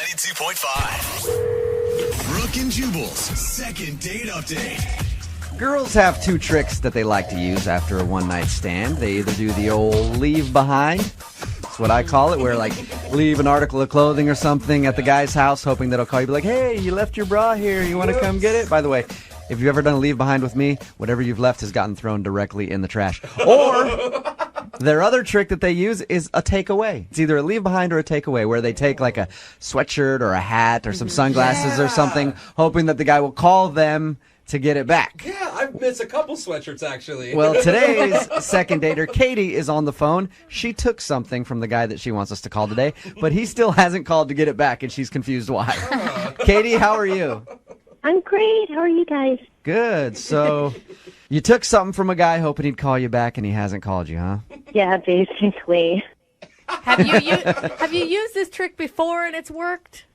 92.5. Brooke and Jubal's second date update. Girls have two tricks that they like to use after a one-night stand. They either do the old leave behind. That's what I call it, where like leave an article of clothing or something at the guy's house, hoping that he'll call you, be like, hey, you left your bra here. You want to come get it? By the way, if you've ever done a leave behind with me, whatever you've left has gotten thrown directly in the trash. Or their other trick that they use is a takeaway. It's either a leave behind or a takeaway, where they take like a sweatshirt or a hat or some sunglasses or something, hoping that the guy will call them to get it back. Yeah, I've missed a couple sweatshirts, actually. Well, today's second dater, Katie, is on the phone. She took something from the guy that she wants us to call today, but he still hasn't called to get it back, and she's confused why. Katie, how are you? I'm great. How are you guys? Good. So you took something from a guy hoping he'd call you back, and he hasn't called you, huh? Yeah, basically. Have you used this trick before and it's worked?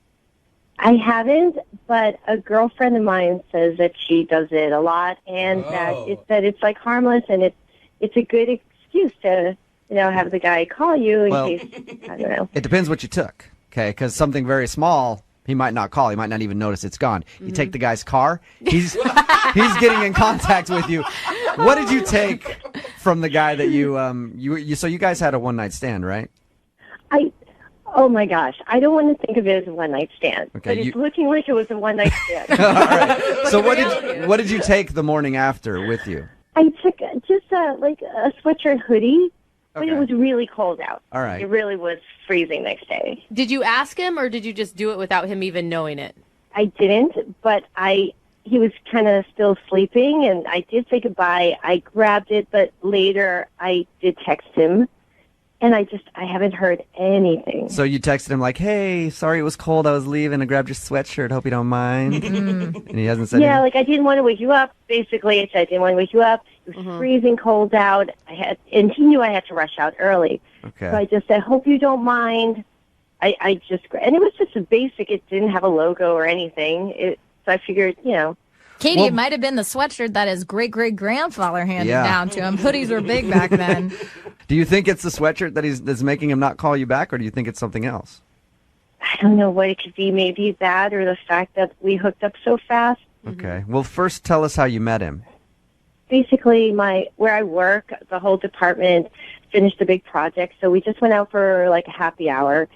I haven't, but a girlfriend of mine says that she does it a lot, and that it's like harmless, and it's a good excuse to have the guy call you in case, I don't know. It depends what you took, okay? Because something very small, he might not call. He might not even notice it's gone. You take the guy's car, he's getting in contact with you. What did you take from the guy that so you guys had a one-night stand, right? Oh my gosh, I don't want to think of it as a one-night stand, okay, but it's looking like it was a one-night stand. All right. So what did you take the morning after with you? I took just a sweatshirt hoodie, but Okay. it was really cold out. All right. It really was freezing next day. Did you ask him, or did you just do it without him even knowing it? I didn't, but he was kind of still sleeping, and I did say goodbye. I grabbed it, but later I did text him, and I haven't heard anything. So you texted him like, hey, sorry it was cold, I was leaving, I grabbed your sweatshirt, hope you don't mind. And he hasn't said anything? Like I didn't want to wake you up. Basically, I said I didn't want to wake you up. It was freezing cold out. And he knew I had to rush out early. Okay. So I just said, hope you don't mind. And it was just a basic, it didn't have a logo or anything. So I figured, Katie, it might have been the sweatshirt that his great-great-grandfather handed down to him. Hoodies were big back then. Do you think it's the sweatshirt that's making him not call you back, or do you think it's something else? I don't know what it could be. Maybe that, or the fact that we hooked up so fast. Okay. Well, first tell us how you met him. Basically, where I work, the whole department finished a big project, so we just went out for like a happy hour.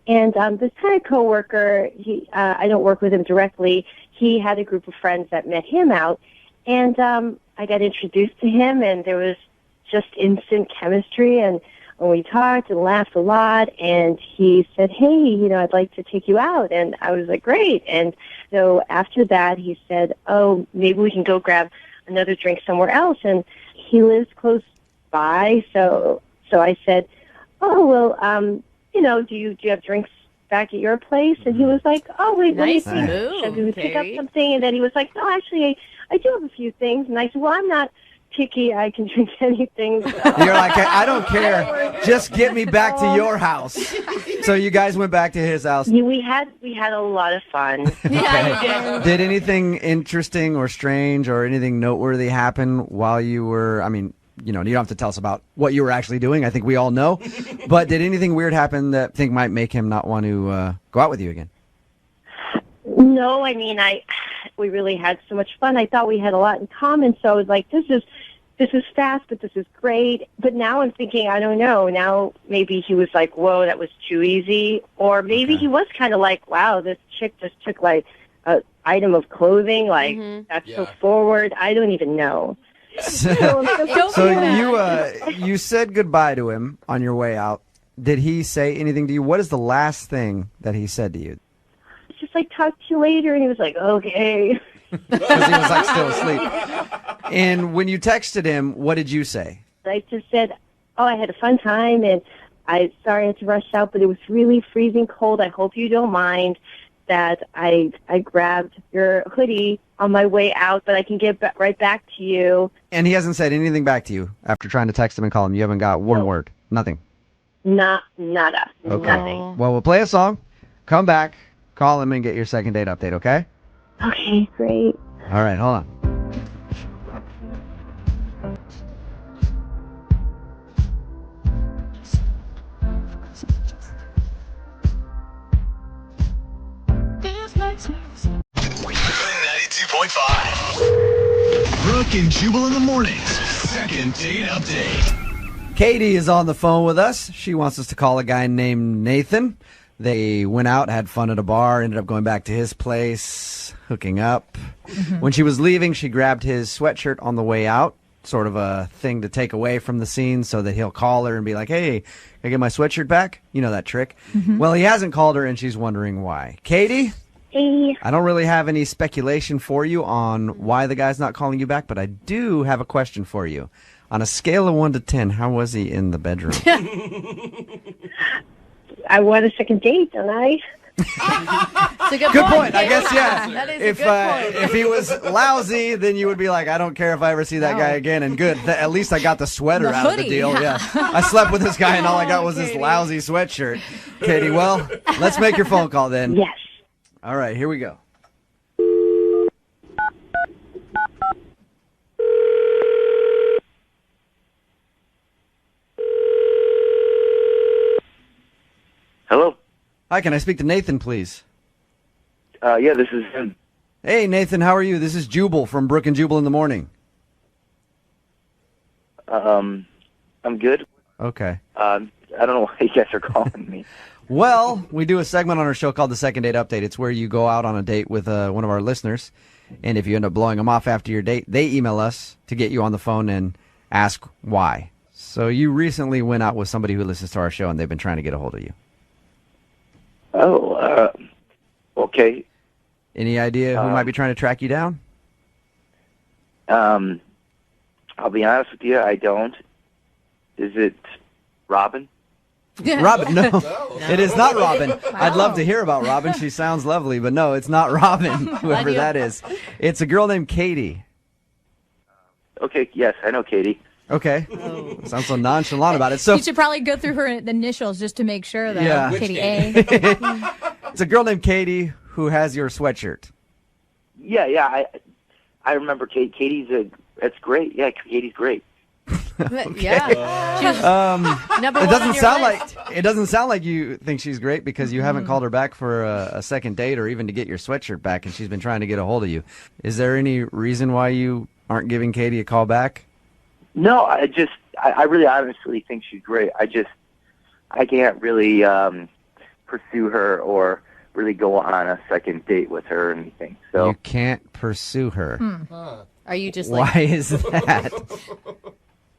And this kind of coworker, I don't work with him directly. He had a group of friends that met him out, and I got introduced to him, and there was just instant chemistry. And when we talked and laughed a lot, and he said, hey, I'd like to take you out. And I was like, great. And so after that, he said, oh, maybe we can go grab another drink somewhere else. And he lives close by. So I said, oh, well, do you have drinks back at your place? And he was like, oh, wait, Nice let me think. move, So we would pick up Carrie. something, and then he was like, no, actually, I do have a few things. And I said, well, I'm not picky. I can drink anything. So. You're like, I don't care. Just get me back to your house. So you guys went back to his house. Yeah, we had a lot of fun. Yeah, you did. Did anything interesting or strange or anything noteworthy happen while you were, you don't have to tell us about what you were actually doing. I think we all know. But did anything weird happen that you think might make him not want to go out with you again? No, we really had so much fun. I thought we had a lot in common, so I was like, this is fast, but this is great. But now I'm thinking, I don't know. Now maybe he was like, whoa, that was too easy. Or maybe he was kind of like, wow, this chick just took like an item of clothing. Like, that's so forward. I don't even know. So you said goodbye to him on your way out. Did he say anything to you? What is the last thing that he said to you? Just like, talk to you later. And he was like, okay. Because he was like still asleep. And when you texted him, what did you say? I just said, oh, I had a fun time, and sorry I had to rush out, but it was really freezing cold. I hope you don't mind that I grabbed your hoodie on my way out, but I can get right back to you. And he hasn't said anything back to you after trying to text him and call him. You haven't got one word. Nothing. Nada. Okay. Nothing. Well, we'll play a song, come back, call him, and get your second date update, okay? Okay, great. All right, hold on. 92.5. Brooke and Jubal in the mornings. Second date update. Katie is on the phone with us. She wants us to call a guy named Nathan. They went out, had fun at a bar, ended up going back to his place, hooking up. When she was leaving, she grabbed his sweatshirt on the way out, sort of a thing to take away from the scene so that he'll call her and be like, hey, can I get my sweatshirt back? You know that trick. Well, he hasn't called her, and she's wondering why. Katie? Hey. I don't really have any speculation for you on why the guy's not calling you back, but I do have a question for you. On a scale of 1 to 10, how was he in the bedroom? I want a second date, don't I? It's a Good point. I guess, yeah. That is If a good point. if he was lousy, then you would be like, I don't care if I ever see that guy again. And good, at least I got the sweater The out of the hoodie, deal. yeah. Yeah, I slept with this guy, and all I got was this Katie. lousy sweatshirt. Katie, well, let's make your phone call then. Yes. All right, here we go. Hello. Hi, can I speak to Nathan, please? Yeah, this is him. Hey, Nathan, how are you? This is Jubal from Brooke and Jubal in the morning. I'm good. Okay. I don't know why you guys are calling me. Well, we do a segment on our show called the Second Date Update. It's where you go out on a date with one of our listeners, and if you end up blowing them off after your date, they email us to get you on the phone and ask why. So you recently went out with somebody who listens to our show, and they've been trying to get a hold of you. Oh, okay. Any idea who might be trying to track you down? I'll be honest with you, I don't. Is it Robin? Robin, no. It is not Robin. I'd love to hear about Robin. She sounds lovely, but no, it's not Robin, whoever that is. It's a girl named Katie. Okay, yes, I know Katie. Okay. Sounds so nonchalant about it. So You should probably go through her initials just to make sure that Yeah. Katie A. it's a girl named Katie who has your sweatshirt. Yeah, I remember Kate. That's great. Yeah, Katie's great. Yeah. She was number It one on doesn't your sound list. like you think she's great because you haven't called her back for a second date or even to get your sweatshirt back, and she's been trying to get a hold of you. Is there any reason why you aren't giving Katie a call back? No, I really honestly think she's great. I can't really pursue her or really go on a second date with her or anything. So You can't pursue her. Are you just like, Why is that?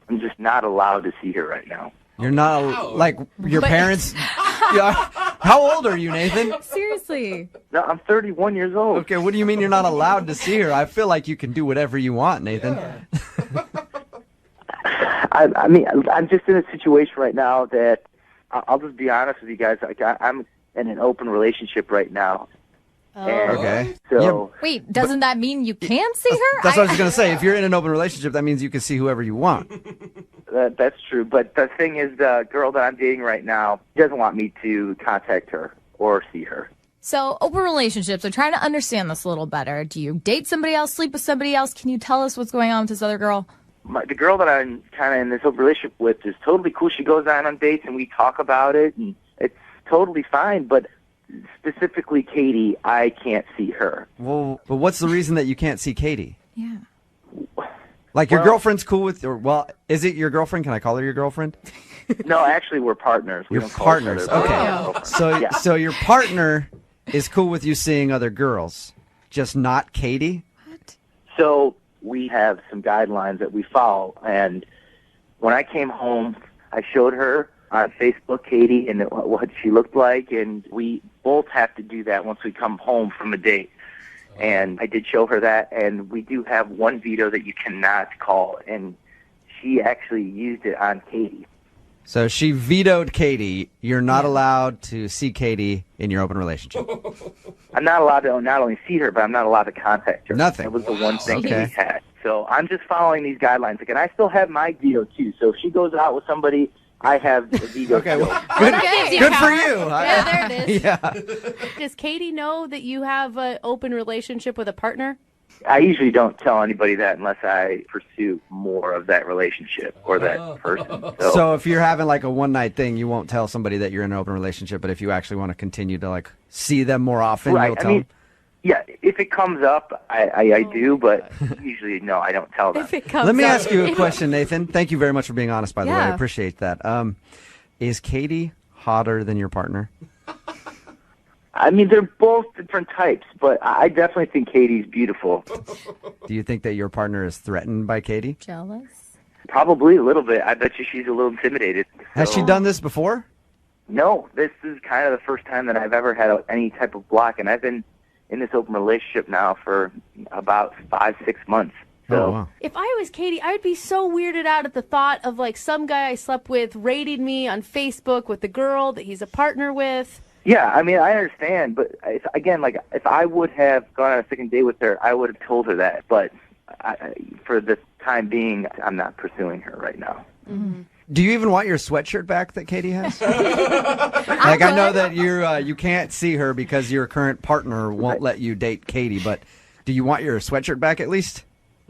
I'm just not allowed to see her right now. You're not like your parents. Yeah. How old are you, Nathan? Seriously. No, I'm 31 years old. Okay, what do you mean you're not allowed to see her? I feel like you can do whatever you want, Nathan. I mean, I'm just in a situation right now that I'll just be honest with you guys. Like, I'm in an open relationship right now. And Okay. So Wait, doesn't that mean you can see her? That's what I was going to say. If you're in an open relationship, that means you can see whoever you want. that's true. But the thing is, the girl that I'm dating right now doesn't want me to contact her or see her. So, open relationships, I'm trying to understand this a little better. Do you date somebody else, sleep with somebody else? Can you tell us what's going on with this other girl? The girl that I'm kind of in this open relationship with is totally cool. She goes on dates and we talk about it, and it's totally fine. But specifically Katie, I can't see her. Well, but what's the reason that you can't see Katie? Yeah. Like your Well- girlfriend's cool with, or well, is it your girlfriend? Can I call her your girlfriend? No, actually, we're partners. We You're don't call each partners. other Okay. girlfriend. So, Yeah. so your partner is cool with you seeing other girls, just not Katie. So we have some guidelines that we follow, and when I came home, I showed her on Facebook Katie and what she looked like, and we both have to do that once we come home from a date. And I did show her that, and we do have one veto that you cannot call, and she actually used it on Katie. So she vetoed Katie. You're not allowed to see Katie in your open relationship. I'm not allowed to not only see her, but I'm not allowed to contact her. Nothing. That was the one thing Okay. that we had. So I'm just following these guidelines. And I still have my veto, too. So if she goes out with somebody, I have the veto. Okay, still. well, good, gives you good for power. you. Yeah, there it is. Yeah. Does Katie know that you have an open relationship with a partner? I usually don't tell anybody that unless I pursue more of that relationship or that person. So if you're having like a one night thing, you won't tell somebody that you're in an open relationship. But if you actually want to continue to like see them more often, Right, you'll I tell mean, them. Yeah, if it comes up, I do, but usually, no, I don't tell them. If it comes Let me up. ask you a question, Nathan. Thank you very much for being honest, by the way. I Yeah. appreciate that. Is Katie hotter than your partner? I mean, they're both different types, but I definitely think Katie's beautiful. Do you think that your partner is threatened by Katie? Jealous? Probably a little bit. I bet you she's a little intimidated. Has So- she done this before? No, this is kind of the first time that I've ever had any type of block, and I've been in this open relationship now for about 5-6 months. So, Oh, wow. If I was Katie, I would be so weirded out at the thought of like some guy I slept with rating me on Facebook with the girl that he's a partner with. yeah, I mean, I understand, but if I would have gone on a second date with her, I would have told her that. But for the time being, I'm not pursuing her right now. Do you even want your sweatshirt back that Katie has? Like, I know that you can't see her because your current partner won't let you date Katie, but do you want your sweatshirt back at least?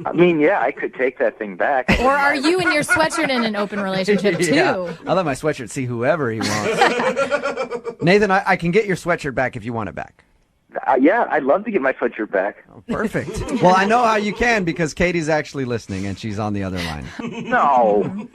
I mean, yeah, I could take that thing back. Or are you and your sweatshirt in an open relationship too? Yeah. I'll let my sweatshirt see whoever he wants. Nathan, I can get your sweatshirt back if you want it back. Yeah, I'd love to get my sweatshirt back. Perfect. Well, I know how you can because Katie's actually listening and she's on the other line. No.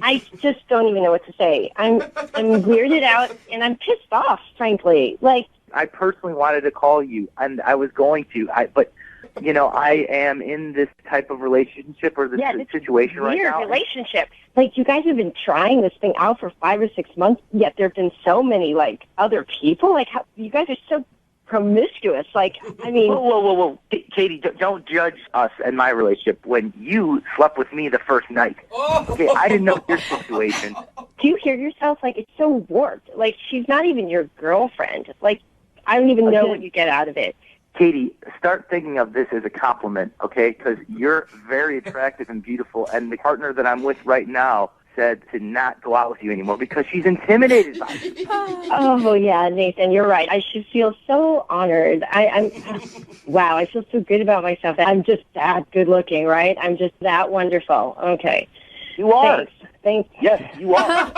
I just don't even know what to say. I'm weirded out and I'm pissed off, frankly. Like, I personally wanted to call you, and I was going to, but you know, I am in this type of relationship or this this situation right weird now. relationship. Like, you guys have been trying this thing out for 5 or 6 months, yet there have been so many, like, other people. Like, how you guys are so promiscuous. Like, I mean... Whoa. Katie, don't judge us and my relationship when you slept with me the first night. Okay, I didn't know your situation. Do you hear yourself? Like, it's so warped. Like, she's not even your girlfriend. Like, I don't even know what you get out of it. Katie, start thinking of this as a compliment, okay? Because you're very attractive and beautiful, and the partner that I'm with right now said to not go out with you anymore because she's intimidated by you. Oh, yeah, Nathan, you're right. I should feel so honored. Wow, I feel so good about myself. I'm just that good looking, right? I'm just that wonderful. Okay. You are. Thanks. Yes, you are.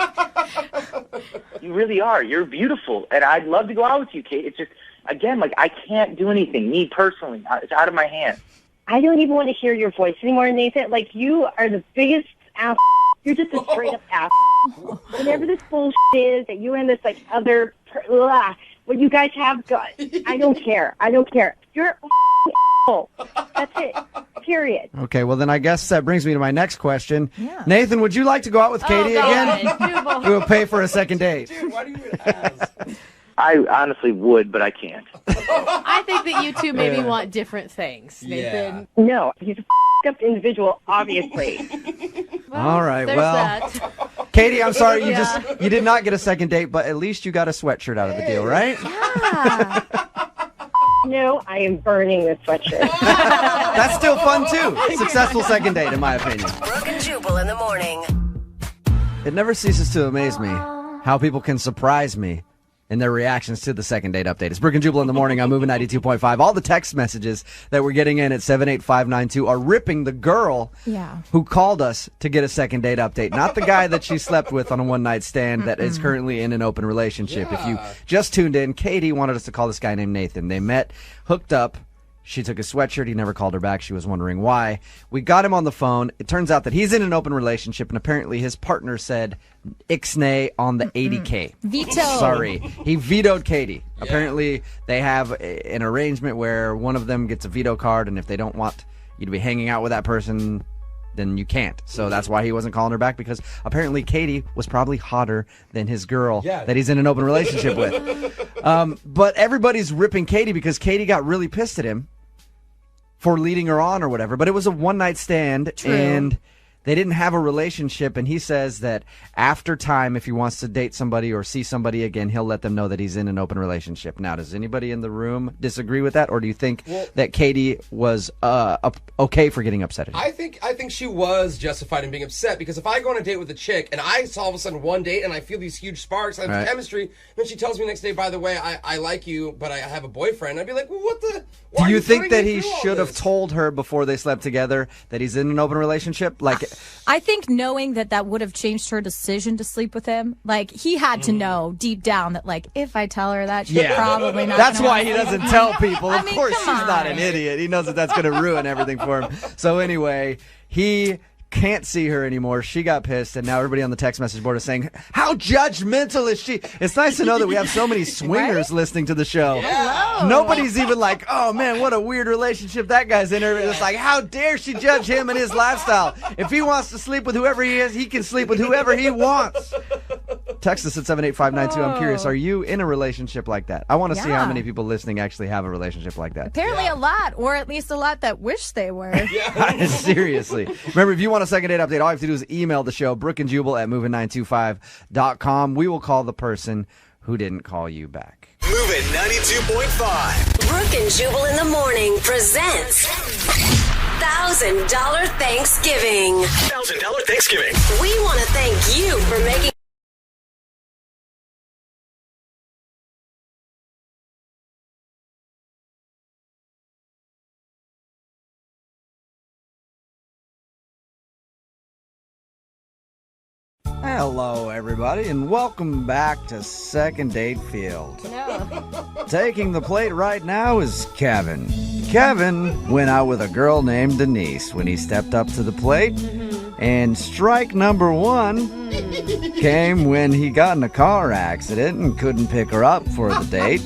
You really are. You're beautiful, and I'd love to go out with you, Kate. It's just, again, like, I can't do anything, me personally. It's out of my hands. I don't even want to hear your voice anymore, Nathan. Like, you are the biggest ass. You're just a straight up ass. Whatever this bullshit is that you and this, like, other, what you guys have got, I don't care. You're a asshole. That's it. Period. Okay, well, then I guess that brings me to my next question. Yeah. Nathan, would you like to go out with Katie again? Jubal. We will pay for a second date. Dude, why do you even ask? I honestly would, but I can't. I think that you two maybe want different things, Nathan. No, he's a up individual, obviously. All right, There's well, that. Katie, I'm sorry Yeah. you did not get a second date, but at least you got a sweatshirt out of the deal, right? No, I am burning this sweatshirt. That's still fun too. Successful second date, in my opinion. Brooke and Jubal in the morning. It never ceases to amaze me how people can surprise me in their reactions to the second date update. It's Brooke and Jubal in the morning. I'm moving 92.5. All the text messages that we're getting in at 78592 are ripping the girl who called us to get a second date update, not the guy that she slept with on a one-night stand that is currently in an open relationship. If you just tuned in, Katie wanted us to call this guy named Nathan. They met, hooked up. She took his sweatshirt. He never called her back. She was wondering why. We got him on the phone. It turns out that he's in an open relationship, and apparently his partner said ixnay on the 80K. Veto. Sorry. He vetoed Katie. Yeah. Apparently they have an arrangement where one of them gets a veto card, and if they don't want you to be hanging out with that person, then you can't. So that's why he wasn't calling her back, because apparently Katie was probably hotter than his girl that he's in an open relationship with. But everybody's ripping Katie because Katie got really pissed at him for leading her on or whatever. But it was a one-night stand, and they didn't have a relationship, and he says that after time, if he wants to date somebody or see somebody again, he'll let them know that he's in an open relationship. Now, does anybody in the room disagree with that, or do you think that Katie was okay for getting upset at him? I think she was justified in being upset, because if I go on a date with a chick and I all of a sudden one date and I feel these huge sparks, I have chemistry, then she tells me next day, by the way, I like you, but I have a boyfriend, I'd be like, well, what the... Do you think that he should have told her before they slept together that he's in an open relationship? Like, I think knowing that would have changed her decision to sleep with him. Like, he had to know deep down that, like, if I tell her that, she's probably not. That's gonna why he doesn't tell people. Of course, she's come not on. an idiot. He knows that that's going to ruin everything for him. So anyway, he can't see her anymore. She got pissed, and now everybody on the text message board is saying, how judgmental is she? It's nice to know that we have so many swingers listening to the show. Hello. Nobody's even like, oh man, what a weird relationship that guy's in. It's like, how dare she judge him and his lifestyle? If he wants to sleep with whoever he is, he can sleep with whoever he wants. Text us at 78592. I'm curious, are you in a relationship like that? I want to see how many people listening actually have a relationship like that. Apparently a lot, or at least a lot that wish they were. Seriously. Remember, if you want a second date update, all you have to do is email the show, Brooke and Jubal at moving925.com. We will call the person who didn't call you back. Moving 92.5. Brooke and Jubal in the morning presents $1,000 Thanksgiving. $1,000 Thanksgiving. We want to thank you for making Hello, everybody, and welcome back to Second Date Field. Taking the plate right now is Kevin. Kevin went out with a girl named Denise when he stepped up to the plate, and strike number one came when he got in a car accident and couldn't pick her up for the date.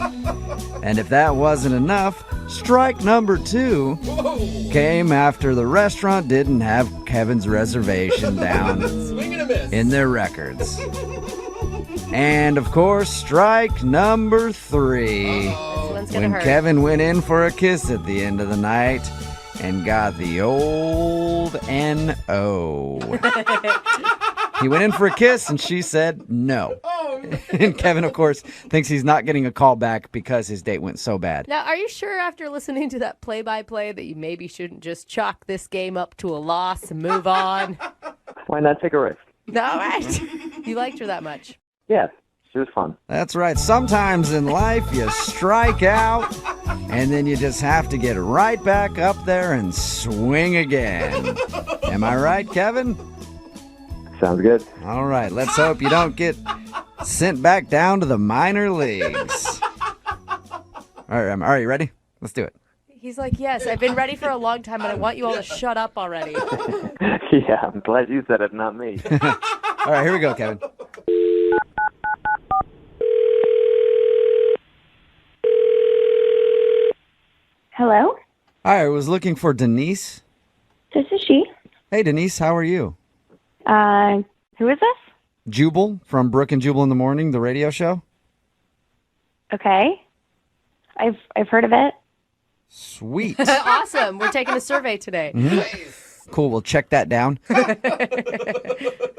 And if that wasn't enough, strike number two came after the restaurant didn't have Kevin's reservation down in their records. And of course, strike number three, when Kevin went in for a kiss at the end of the night and got the old N.O. He went in for a kiss and she said no. And Kevin, of course, thinks he's not getting a call back because his date went so bad. Now, are you sure after listening to that play-by-play that you maybe shouldn't just chalk this game up to a loss and move on? Why not take a risk? All right. You liked her that much. Yeah, she was fun. That's right. Sometimes in life you strike out and then you just have to get right back up there and swing again. Am I right, Kevin? Sounds good. All right. Let's hope you don't get sent back down to the minor leagues. All right, you ready? Let's do it. He's like, yes, I've been ready for a long time, but I want you all to shut up already. Yeah, I'm glad you said it, not me. All right, here we go, Kevin. Hello? Hi, I was looking for Denise. This is she. Hey, Denise, how are you? Who is this? Jubal from Brooke and Jubal in the Morning, the radio show. Okay. I've heard of it. Sweet. Awesome. We're taking a survey today. Cool, we'll check that down.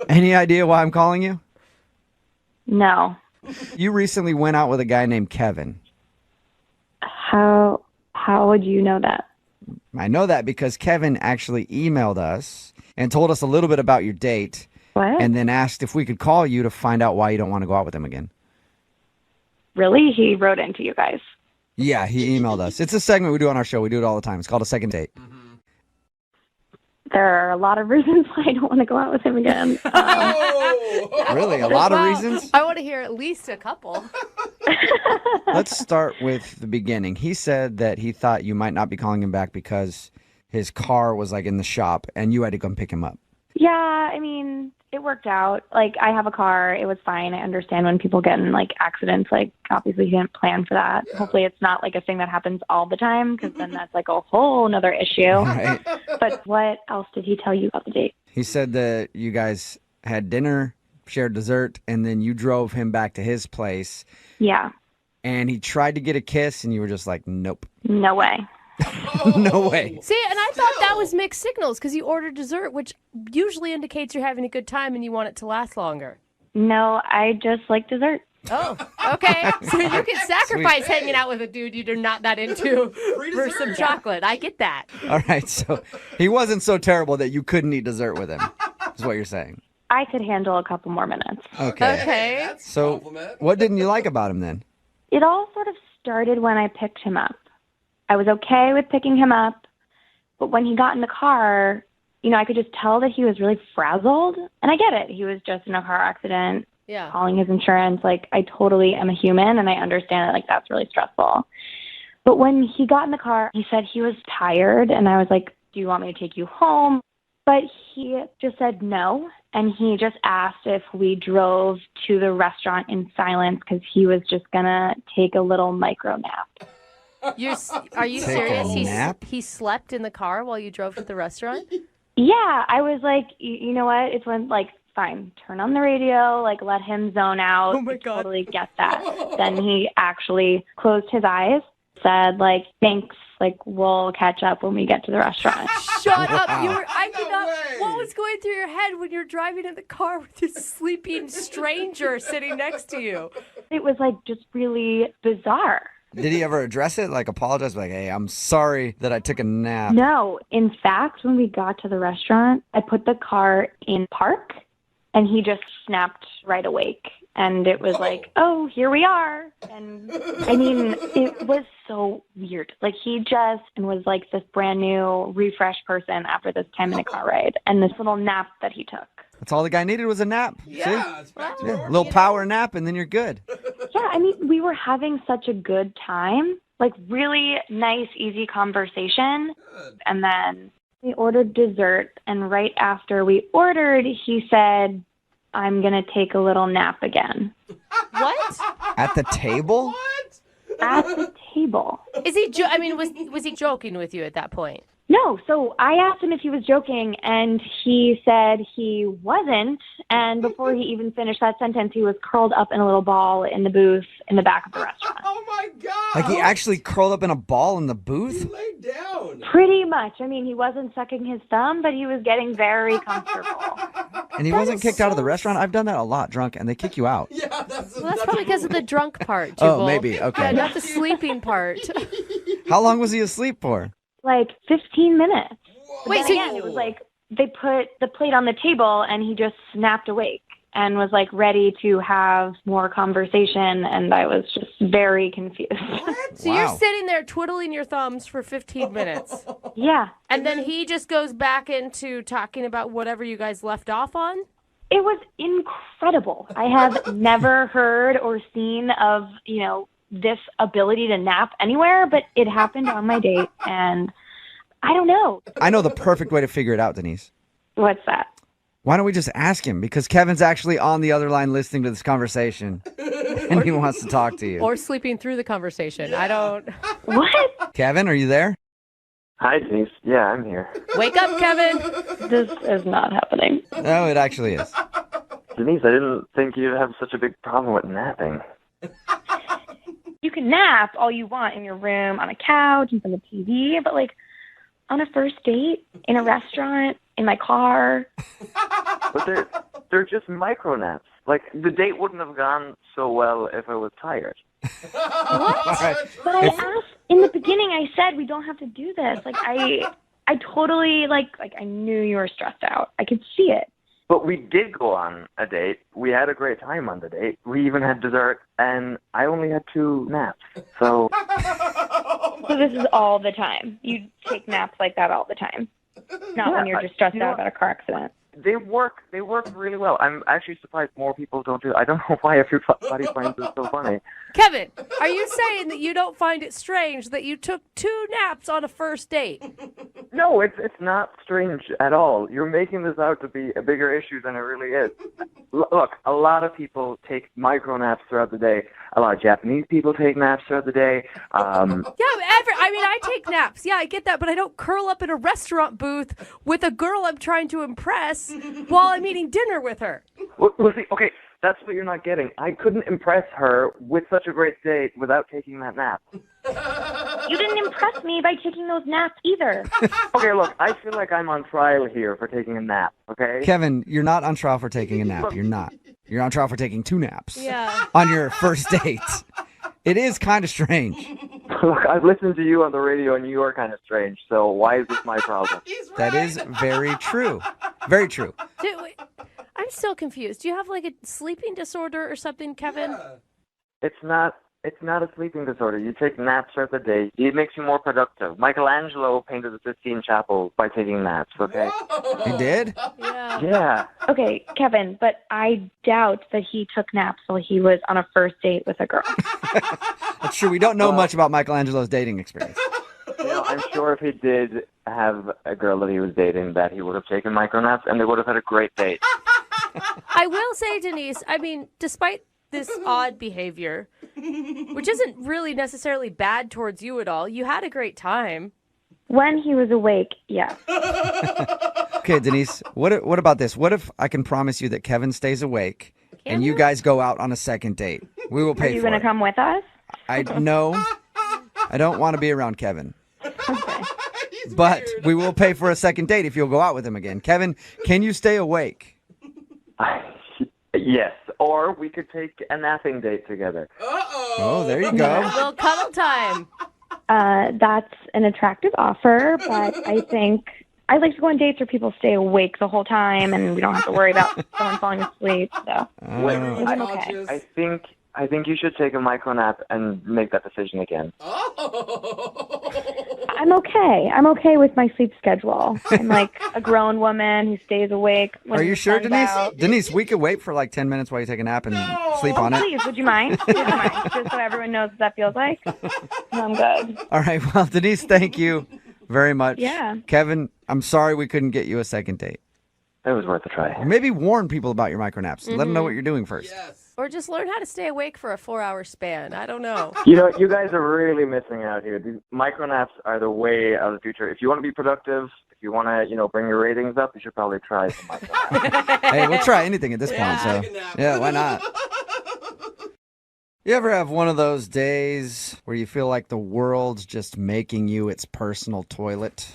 Any idea why I'm calling you? No. You recently went out with a guy named Kevin. How would you know that? I know that because Kevin actually emailed us and told us a little bit about your date. What? And then asked if we could call you to find out why you don't want to go out with him again. Really? He wrote into you guys. Yeah, he emailed us. It's a segment we do on our show. We do it all the time. It's called a second date. There are a lot of reasons why I don't want to go out with him again. Really? A lot of reasons? I want to hear at least a couple. Let's start with the beginning. He said that he thought you might not be calling him back because his car was like in the shop and you had to come pick him up. Yeah, I mean, it worked out. Like, I have a car. It was fine. I understand when people get in, like, accidents. Like, obviously, he didn't plan for that. Yeah. Hopefully, it's not, like, a thing that happens all the time, because then that's, like, a whole nother issue. Right. But what else did he tell you about the date? He said that you guys had dinner, shared dessert, and then you drove him back to his place. Yeah. And he tried to get a kiss, and you were just like, nope. No way. No way. See, and I thought that was mixed signals because you ordered dessert, which usually indicates you're having a good time and you want it to last longer. No, I just like dessert. Oh, okay. So you can sacrifice hanging out with a dude you're not that into for some chocolate. I get that. All right, so he wasn't so terrible that you couldn't eat dessert with him, is what you're saying. I could handle a couple more minutes. Okay. So what didn't you like about him then? It all sort of started when I picked him up. I was okay with picking him up, but when he got in the car, I could just tell that he was really frazzled. And I get it. He was just in a car accident, calling his insurance. Like, I totally am a human, and I understand that, like, that's really stressful. But when he got in the car, he said he was tired, and I was like, do you want me to take you home? But he just said no, and he just asked if we drove to the restaurant in silence because he was just going to take a little micro nap. Are you Take serious? a nap? He slept in the car while you drove to the restaurant? Yeah, I was like, you know what? It's when, like, fine, turn on the radio, like, let him zone out. Oh, my God. Totally get that. Then he actually closed his eyes, said, like, thanks, like, we'll catch up when we get to the restaurant. Shut up. What was going through your head when you're driving in the car with this sleeping stranger sitting next to you? It was, like, just really bizarre. Did he ever address it? Like, apologize? Like, hey, I'm sorry that I took a nap. No. In fact, when we got to the restaurant, I put the car in park, and he just snapped right awake. And it was like, oh, here we are. And, I mean, it was so weird. Like, he just was like this brand new, refreshed person after this 10-minute car ride and this little nap that he took. That's all the guy needed was a nap. Yeah, it's back to See? normal. A little power nap, and then you're good. Yeah, I mean, we were having such a good time, like really nice, easy conversation. And then we ordered dessert, and right after we ordered, he said, I'm going to take a little nap again. What? At the table? What? At the table. Is he? Was he joking with you at that point? No, so I asked him if he was joking, and he said he wasn't. And before he even finished that sentence, he was curled up in a little ball in the booth in the back of the restaurant. Oh, my God. Like, he actually curled up in a ball in the He booth? laid down. Pretty much. I mean, he wasn't sucking his thumb, but he was getting very comfortable. And he wasn't kicked out of the restaurant? I've done that a lot drunk, and they kick you out. Yeah, That's probably because of the drunk part, Jubal. Oh, maybe. Okay. Yeah, not the sleeping part. How long was he asleep for? Like 15 minutes. Wait, Then so again, it was like they put the plate on the table, and he just snapped awake and was like ready to have more conversation, and I was just very confused. So you're sitting there twiddling your thumbs for 15 minutes. Yeah. And then he just goes back into talking about whatever you guys left off on? It was incredible. I have never heard or seen of, this ability to nap anywhere, but it happened on my date, and I don't know. I know the perfect way to figure it out, Denise. What's that? Why don't we just ask him? Because Kevin's actually on the other line listening to this conversation, and he wants to talk to you. Or sleeping through the conversation. I don't... What? Kevin, are you there? Hi, Denise. Yeah, I'm here. Wake up, Kevin. This is not happening. No, it actually is. Denise, I didn't think you'd have such a big problem with napping. You can nap all you want in your room, on a couch, in front of the TV, but like on a first date, in a restaurant, in my car. But they're just micro naps. Like, the date wouldn't have gone so well if I was tired. What? Right. But I asked in the beginning. I said we don't have to do this. Like I totally like I knew you were stressed out. I could see it. But we did go on a date. We had a great time on the date. We even had dessert, and I only had 2 naps. So So this is all the time. You take naps like that all the time. Not when you're just stressed out about a car accident. they work really well. I'm actually surprised more people don't do it. I don't know why everybody finds it so funny. Kevin, are you saying that you don't find it strange that you took 2 naps on a first date? No, it's not strange at all. You're making this out to be a bigger issue than it really is. Look, a lot of people take micro naps throughout the day. A lot of Japanese people take naps throughout the day. I take naps. Yeah, I get that, but I don't curl up in a restaurant booth with a girl I'm trying to impress while I'm eating dinner with her. Well, see, okay, that's what you're not getting. I couldn't impress her with such a great date without taking that nap. You didn't impress me by taking those naps either. Okay, look, I feel like I'm on trial here for taking a nap, okay? Kevin, you're not on trial for taking a nap. You're not. You're on trial for taking 2 naps. Yeah. On your first date. It is kind of strange. Look, I've listened to you on the radio, and you are kind of strange, so why is this my problem? That is very true. Very true. Wait, I'm still confused. Do you have like a sleeping disorder or something, Kevin? It's not It's not a sleeping disorder. You take naps throughout the day. It makes you more productive. Michelangelo painted the Sistine Chapel by taking naps, okay? He did? Yeah. Yeah. Okay, Kevin, but I doubt that he took naps while he was on a first date with a girl. That's true. We don't know much about Michelangelo's dating experience. I'm sure if he did have a girl that he was dating, that he would have taken micronaps, and they would have had a great date. I will say, Denise, I mean, despite this odd behavior, which isn't really necessarily bad towards you at all, you had a great time. When he was awake, yeah. Okay, Denise, what about this? What if I can promise you that Kevin stays awake and you guys go out on a second date? We will pay for it. Are you going to come with us? No, I don't want to be around Kevin. Okay. But we will pay for a second date if you'll go out with him again. Kevin, can you stay awake? Yes, or we could take a napping date together. Oh, there you go. A little cuddle time. That's an attractive offer, but I think I like to go on dates where people stay awake the whole time and we don't have to worry about someone falling asleep. So I'm okay. I think you should take a micro nap and make that decision again. I'm okay. I'm okay with my sleep schedule. I'm like a grown woman who stays awake. When Are you the sure, sun's Denise? out. Denise, we could wait for like 10 minutes while you take a nap and sleep on it. Please, would you mind? Just so everyone knows what that feels like. No, I'm good. All right. Well, Denise, thank you very much. Yeah. Kevin, I'm sorry we couldn't get you a second date. It was worth a try. Maybe warn people about your micronaps. Let them know what you're doing first. Yes. Or just learn how to stay awake for a 4-hour span. I don't know. You guys are really missing out here. These micronaps are the way of the future. If you want to be productive, if you want to, bring your ratings up, you should probably try some micronaps. Hey, we'll try anything at this point. So, take a nap. yeah, why not? You ever have one of those days where you feel like the world's just making you its personal toilet?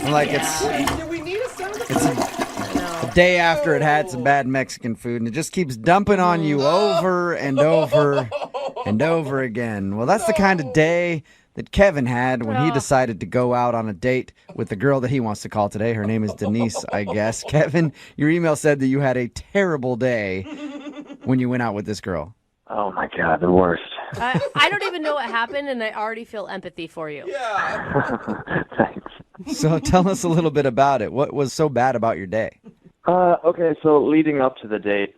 Like Do we need a sound effect? it's a day after it had some bad Mexican food, and it just keeps dumping on you over and over and over again. Well, that's the kind of day that Kevin had when he decided to go out on a date with the girl that he wants to call today. Her name is Denise, I guess. Kevin, your email said that you had a terrible day when you went out with this girl. Oh, my God, the worst. I don't even know what happened, and I already feel empathy for you. Yeah. Thanks. So tell us a little bit about it. What was so bad about your day? Okay, so leading up to the date,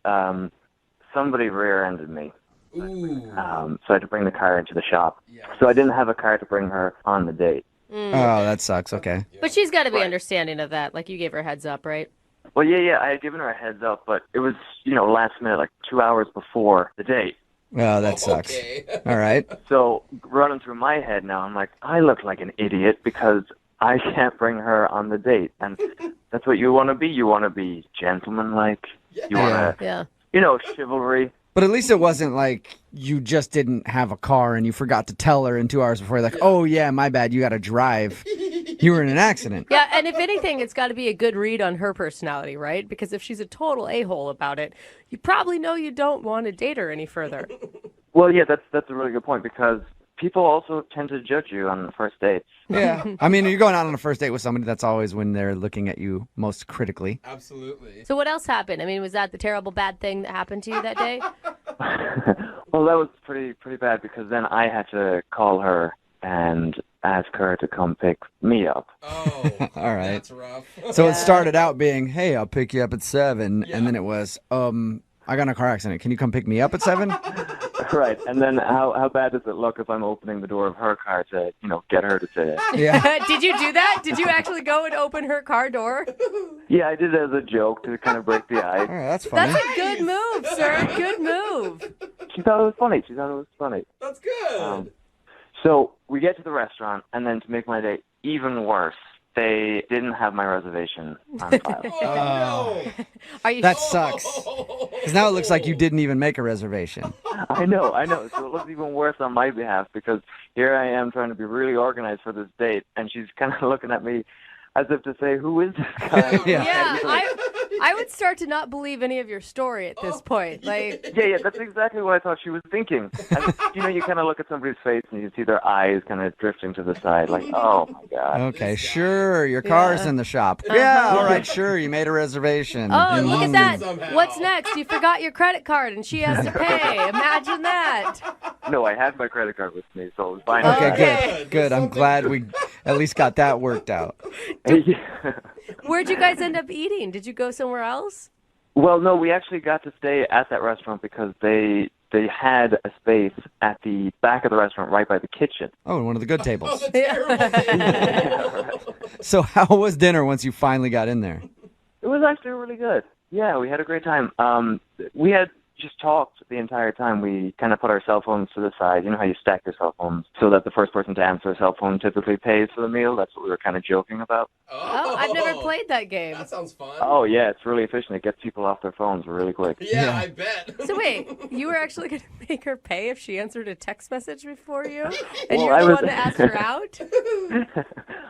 somebody rear-ended me. Ooh. So I had to bring the car into the shop. So I didn't have a car to bring her on the date. Oh, that sucks. Okay. But she's got to be understanding of that. Like, you gave her a heads up, right? Well, yeah, I had given her a heads up, but it was, last minute, like 2 hours before the date. Oh, that sucks. Okay. All right. So running through my head now, I'm like, I look like an idiot because I can't bring her on the date. And that's what you want to be. You want to be gentlemanlike. You want to, Yeah. Chivalry. But at least it wasn't like you just didn't have a car and you forgot to tell her in 2 hours before. Like, oh, yeah, my bad. You got to drive. You were in an accident. Yeah, and if anything, it's got to be a good read on her personality, right? Because if she's a total a-hole about it, you probably know you don't want to date her any further. Well, yeah, that's a really good point because people also tend to judge you on the first dates. Yeah. I mean, you're going out on a first date with somebody, that's always when they're looking at you most critically. Absolutely. So what else happened? I mean, was that the terrible bad thing that happened to you that day? Well, that was pretty bad because then I had to call her and ask her to come pick me up. Oh, All right. That's rough. So it started out being, hey, I'll pick you up at 7. And then it was, I got in a car accident. Can you come pick me up at 7? Right. And then how bad does it look if I'm opening the door of her car to, get her to say it? Yeah. Did you do that? Did you actually go and open her car door? Yeah, I did it as a joke to kind of break the ice. All right, that's funny. That's a good move, sir. Good move. She thought it was funny. That's good. So we get to the restaurant, and then to make my day even worse, they didn't have my reservation on file. No. Are you? That sucks. Because now it looks like you didn't even make a reservation. I know. So it looks even worse on my behalf because here I am trying to be really organized for this date, and she's kind of looking at me as if to say, who is this guy? Yeah, I would start to not believe any of your story at this point. Like, Yeah, that's exactly what I thought she was thinking. And, you kind of look at somebody's face and you see their eyes kind of drifting to the side, like, oh my God. Okay, sure. Your car's in the shop. Yeah, all right, sure. You made a reservation. oh, look at that. somehow. What's next? You forgot your credit card and she has to pay. Imagine that. No, I had my credit card with me, so it was fine. Okay, Okay. good. I'm glad we at least got that worked out. Where'd you guys end up eating? Did you go somewhere else? Well, no, we actually got to stay at that restaurant because they had a space at the back of the restaurant right by the kitchen. Oh, one of the good tables. Terrible. So how was dinner once you finally got in there? It was actually really good. Yeah, we had a great time. We had just talked the entire time. We kind of put our cell phones to the side. You know how you stack your cell phones so that the first person to answer a cell phone typically pays for the meal? That's what we were kind of joking about. Oh, I've never played that game. That sounds fun. Oh, yeah, it's really efficient. It gets people off their phones really quick. Yeah, I bet. So wait, you were actually going to make her pay if she answered a text message before you? And Well, you're I the was- one that asked her out?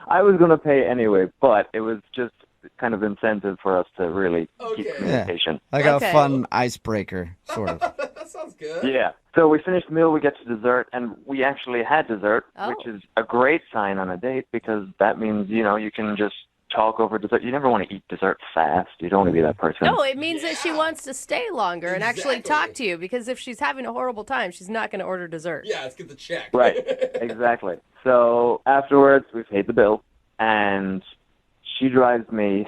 I was going to pay anyway, but it was just kind of incentive for us to really keep Okay. communication. Like Okay. a fun icebreaker, sort of. That sounds good. Yeah. So we finished the meal, we get to dessert, and we actually had dessert, Oh. which is a great sign on a date because that means, you can just talk over dessert. You never want to eat dessert fast. You don't want to be that person. No, it means that she wants to stay longer and actually Exactly. talk to you because if she's having a horrible time, she's not going to order dessert. Yeah, let's get the check. Right. Exactly. So afterwards, we paid the bill, and she drives me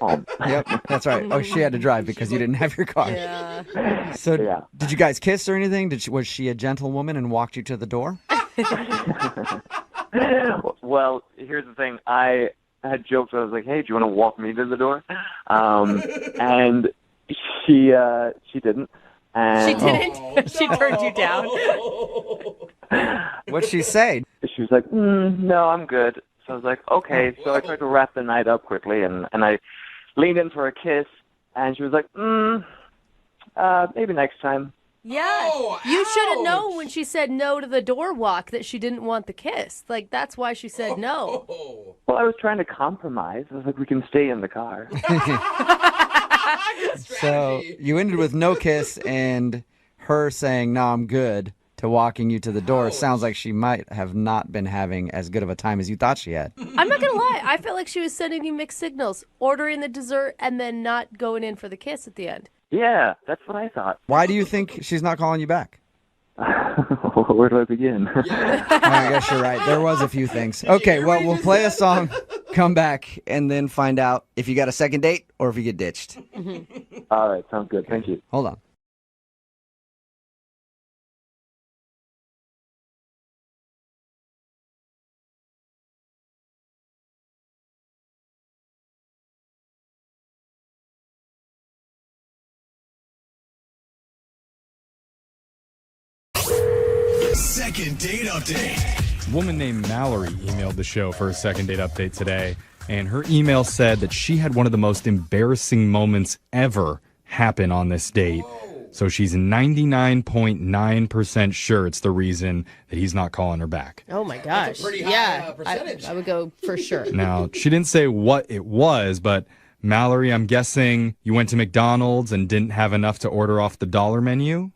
home. Yep, that's right. Oh, she had to drive because you didn't have your car. Yeah. So Yeah. did you guys kiss or anything? Was she a gentlewoman and walked you to the door? Well, here's the thing. I had joked. I was like, "Hey, do you want to walk me to the door?" And she didn't. And She didn't? She turned you down? What'd she say? She was like, "No, I'm good." So I was like, "Okay." So I tried to wrap the night up quickly, and I leaned in for a kiss, and she was like, "Maybe next time." Yeah. Oh, You should have known ouch. when she said no to the door walk that she didn't want the kiss. Like, that's why she said no. Oh. Well, I was trying to compromise. I was like, "We can stay in the car." Good So strategy. you ended with no kiss and her saying, "No, I'm good," to walking you to the door. Ouch. Sounds like she might have not been having as good of a time as you thought she had. I'm not going to lie. I felt like she was sending you mixed signals, ordering the dessert and then not going in for the kiss at the end. Yeah, that's what I thought. Why do you think she's not calling you back? Where do I begin? I guess you're right. There was a few things. Okay, well, we'll play a song, come back, and then find out if you got a second date or if you get ditched. All right, sounds good. Thank you. Hold on. Second date update. A woman named Mallory emailed the show for a second date update today, and her email said that she had one of the most embarrassing moments ever happen on this date. So she's 99.9% sure it's the reason that he's not calling her back. Oh, my gosh. pretty high, yeah. percentage. I would go for sure. Now, she didn't say what it was, but Mallory, I'm guessing you went to McDonald's and didn't have enough to order off the dollar menu?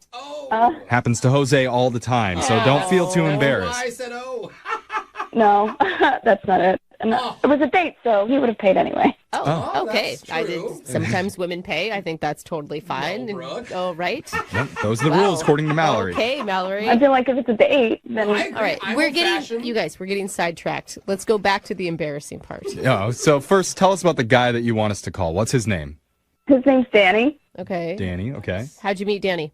Happens to Jose all the time, so don't feel too embarrassed. I said, oh. No, that's not it. And it was a date, so he would have paid anyway. Oh, okay. that's true. Sometimes women pay. I think that's totally fine. No, Brooke. Oh, right. Yep, those are the rules according to Mallory. Okay, Mallory. I feel like if it's a date, then I agree. All right, I'm we're old-fashioned. getting sidetracked. Let's go back to the embarrassing part. Oh, so first, tell us about the guy that you want us to call. What's his name? his name's Danny. Okay. Danny, okay. How'd you meet Danny?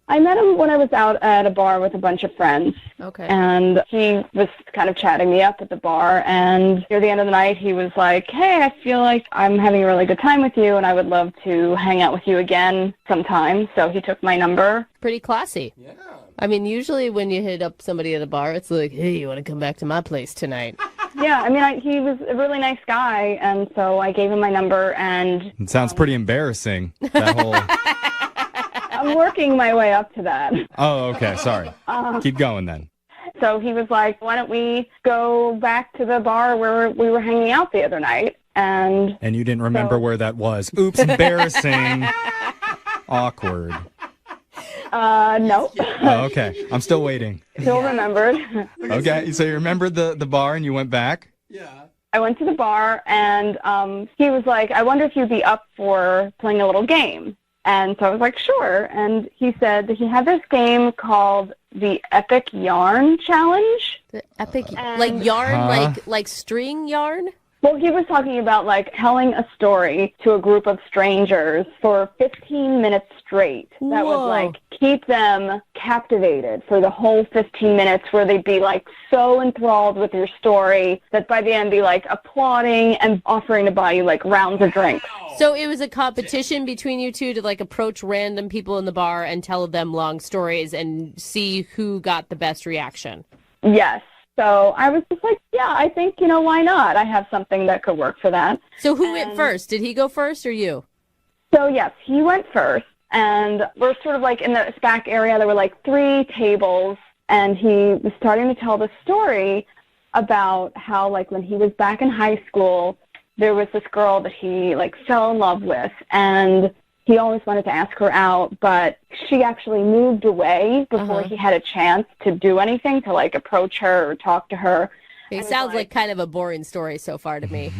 I met him when I was out at a bar with a bunch of friends. Okay. And he was kind of chatting me up at the bar. And near the end of the night, he was like, "Hey, I feel like I'm having a really good time with you, and I would love to hang out with you again sometime." So he took my number. Pretty classy. Yeah. I mean, usually when you hit up somebody at a bar, it's like, "Hey, you want to come back to my place tonight?" Yeah, I mean, he was a really nice guy, and so I gave him my number, and It sounds pretty embarrassing, that whole... I'm working my way up to that. Oh, okay, sorry. Keep going then. So he was like, "Why don't we go back to the bar where we were hanging out the other night?" And you didn't remember where that was. Oops, embarrassing. Awkward. No. Oh, okay. I'm still waiting. Still remembered. Okay, so you remembered the bar and you went back? I went to the bar, and he was like, I wonder if you'd be up for playing a little game. And so I was like, sure. And he said that he had this game called the Epic Yarn Challenge. The epic, like yarn, like string yarn? Well, he was talking about, like, telling a story to a group of strangers for 15 minutes straight. That would, like, keep them captivated for the whole 15 minutes, where they'd be, like, so enthralled with your story that by the end be, like, applauding and offering to buy you, like, rounds of drinks. So it was a competition between you two to, like, approach random people in the bar and tell them long stories and see who got the best reaction. Yes. So I was just like, yeah, I think, why not? I have something that could work for that. So who went first? Did he go first or you? So, yes, he went first. And we're sort of like in the back area. There were like 3 tables. And he was starting to tell the story about how, like, when he was back in high school, there was this girl that he, like, fell in love with. And he always wanted to ask her out, but she actually moved away before he had a chance to do anything, to, like, approach her or talk to her. It sounds like kind of a boring story so far to me.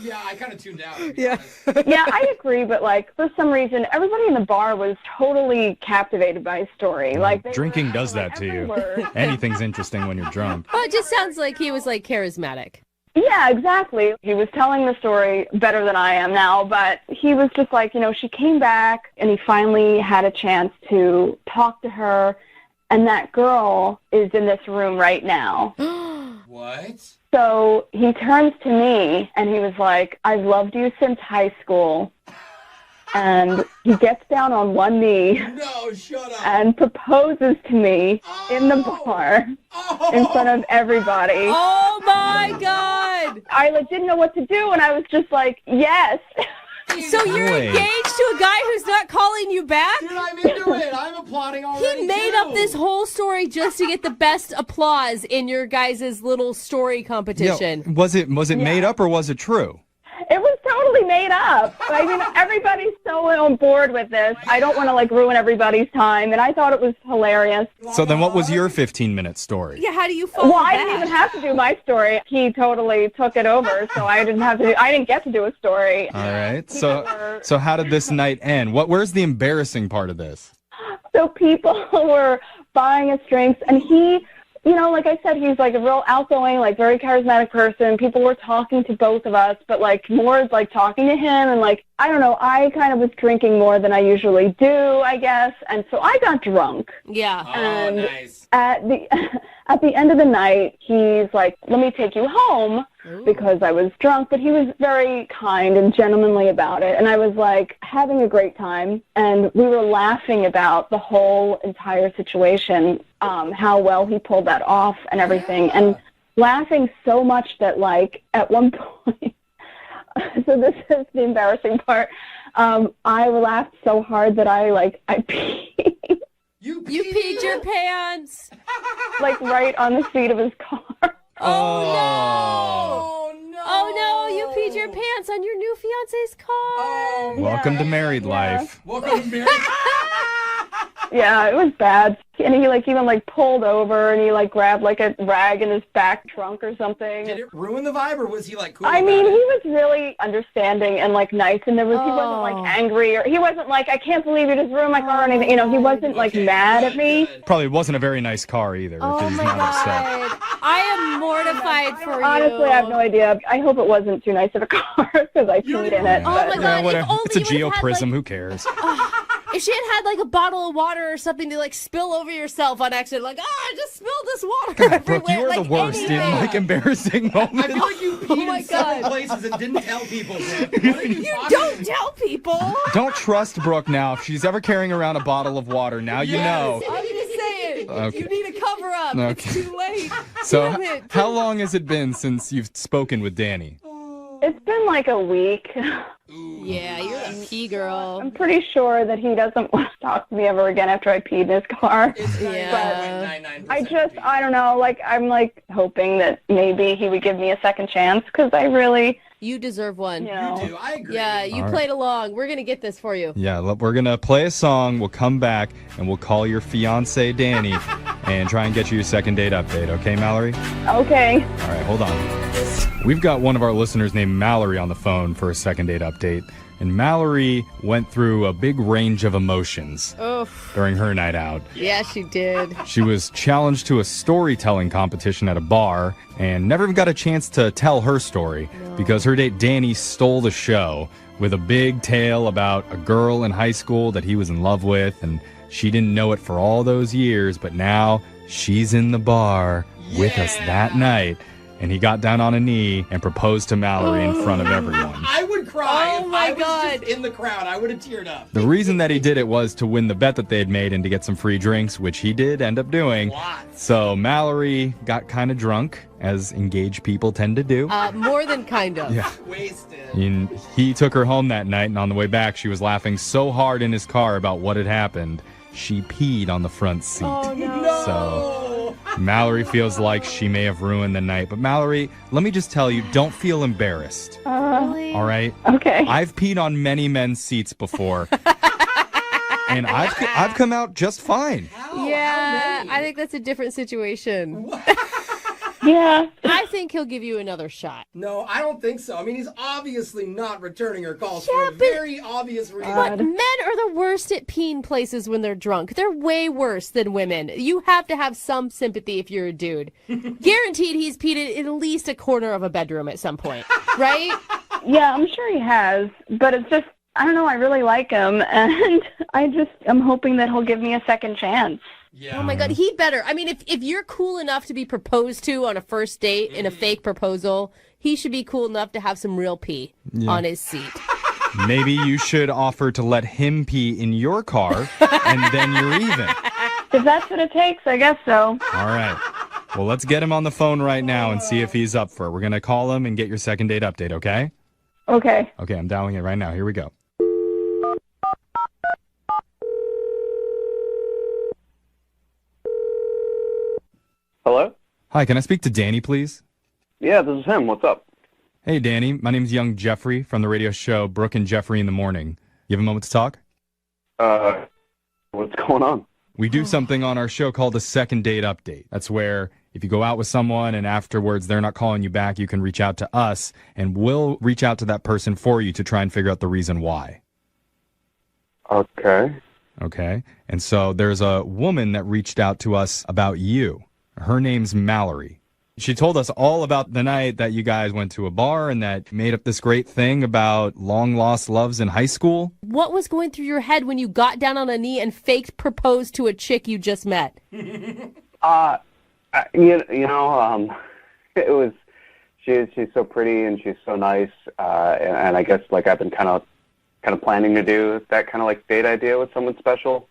Yeah, I kind of tuned out. Yeah, I agree, but, like, for some reason, everybody in the bar was totally captivated by his story. Like, drinking does that to you. Anything's interesting when you're drunk. Well, it just sounds like he was, like, charismatic. Yeah, exactly. He was telling the story better than I am now, but he was just like, she came back and he finally had a chance to talk to her, and that girl is in this room right now. What? So he turns to me and he was like, I've loved you since high school. And he gets down on one knee and proposes to me in the bar in front of everybody. Oh, my God. I didn't know what to do, and I was just like, yes. So you're engaged to a guy who's not calling you back? Dude, I'm into it. I'm applauding already. He made up this whole story just to get the best applause in your guys' little story competition. Yo, was it made up or was it true? It was totally made up. I mean, everybody's so on board with this. I don't want to, like, ruin everybody's time, and I thought it was hilarious. So then what was your 15-minute story? Yeah, how do you follow I didn't even have to do my story. He totally took it over, so I didn't get to do a story. All right. So how did this night end? Where's the embarrassing part of this? So people were buying us drinks, and he... like I said, he's like a real outgoing, like very charismatic person. People were talking to both of us, but like more like talking to him, and like, I don't know, I kind of was drinking more than I usually do, I guess. And so I got drunk. Yeah. And nice. At the end of the night, he's like, let me take you home. Ooh. Because I was drunk, but he was very kind and gentlemanly about it. And I was like having a great time, and we were laughing about the whole entire situation, how well he pulled that off and everything, and laughing so much that like at one point, so this is the embarrassing part, I laughed so hard that I peed. You peed your pants? Like right on the seat of his car. Oh, no! Oh, no, you peed your pants on your new fiance's car. Welcome to married life. Welcome to married Yeah, it was bad. And he even pulled over, and he grabbed a rag in his back trunk or something. Did it ruin the vibe, or was he cool? I mean, he was really understanding and nice, and he wasn't angry, or he wasn't I can't believe you just ruined my car or anything. He wasn't mad at me. Probably wasn't a very nice car either. Oh he's my not God. upset. I am mortified for you. Honestly, I have no idea. I hope it wasn't too nice of a car because I peed in it. Oh my God! Whatever. It's a Geoprism. Who cares? If she had a bottle of water or something to spill over yourself on accident, I just spilled this water everywhere. Brooke, you are the worst in embarrassing moments. I feel like you peed in several places and didn't tell people. You don't tell people. Don't trust Brooke now. If she's ever carrying around a bottle of water, now you know. I'm just saying. Okay. You need a cover up. Okay. It's too late. So, how long has it been since you've spoken with Danny? It's been a week. Yeah, you're a pee girl. I'm pretty sure that he doesn't want to talk to me ever again after I peed in his car. I don't know, I'm hoping that maybe he would give me a second chance, because I really You deserve one. You do. I agree. Yeah, you All played along. We're going to get this for you. Yeah, we're going to play a song. We'll come back, and we'll call your fiance, Danny, and try and get you your second date update. Okay, Mallory? Okay. All right, hold on. We've got one of our listeners named Mallory on the phone for a second date update. And Mallory went through a big range of emotions during her night out. Yeah, she did. She was challenged to a storytelling competition at a bar and never even got a chance to tell her story because her date Danny stole the show with a big tale about a girl in high school that he was in love with, and she didn't know it for all those years, but now she's in the bar with us that night. And he got down on a knee and proposed to Mallory in front of everyone. I would cry. Oh if my I was God. just in the crowd. I would have teared up. The reason that he did it was to win the bet that they had made and to get some free drinks, which he did end up doing. Lots. So Mallory got kind of drunk, as engaged people tend to do. More than kind of. Yeah. Wasted. And he took her home that night, and on the way back, she was laughing so hard in his car about what had happened, she peed on the front seat. Oh, no. So Mallory feels like she may have ruined the night. But Mallory, let me just tell you, don't feel embarrassed. Really? All right? Okay. I've peed on many men's seats before. And I've come out just fine. Yeah, I think that's a different situation. Yeah. I think he'll give you another shot. No, I don't think so. I mean, he's obviously not returning her calls for a very obvious reason. But men are the worst at peeing places when they're drunk. They're way worse than women. You have to have some sympathy if you're a dude. Guaranteed he's peed in at least a corner of a bedroom at some point, right? Yeah, I'm sure he has, but it's just, I don't know, I really like him, and I'm hoping that he'll give me a second chance. Yeah. Oh my God, he better. I mean, if you're cool enough to be proposed to on a first date in a fake proposal, he should be cool enough to have some real pee on his seat. Maybe you should offer to let him pee in your car, and then you're even. If that's what it takes, I guess so. All right. Well, let's get him on the phone right now and see if he's up for it. We're going to call him and get your second date update, okay? Okay. Okay, I'm dialing it right now. Here we go. Hello? Hi, can I speak to Danny, please? Yeah, this is him. What's up? Hey, Danny. My name's young Jeffrey from the radio show Brooke and Jeffrey in the Morning. You have a moment to talk? What's going on? We do something on our show called a second date update. That's where if you go out with someone and afterwards they're not calling you back, you can reach out to us, and we'll reach out to that person for you to try and figure out the reason why. Okay. Okay? And so there's a woman that reached out to us about you. Her name's Mallory. She told us all about the night that you guys went to a bar and that made up this great thing about long-lost loves in high school. What was going through your head when you got down on a knee and faked proposed to a chick you just met? It was, she's so pretty and she's so nice, and I guess like I've been kind of planning to do that kind of like date idea with someone special.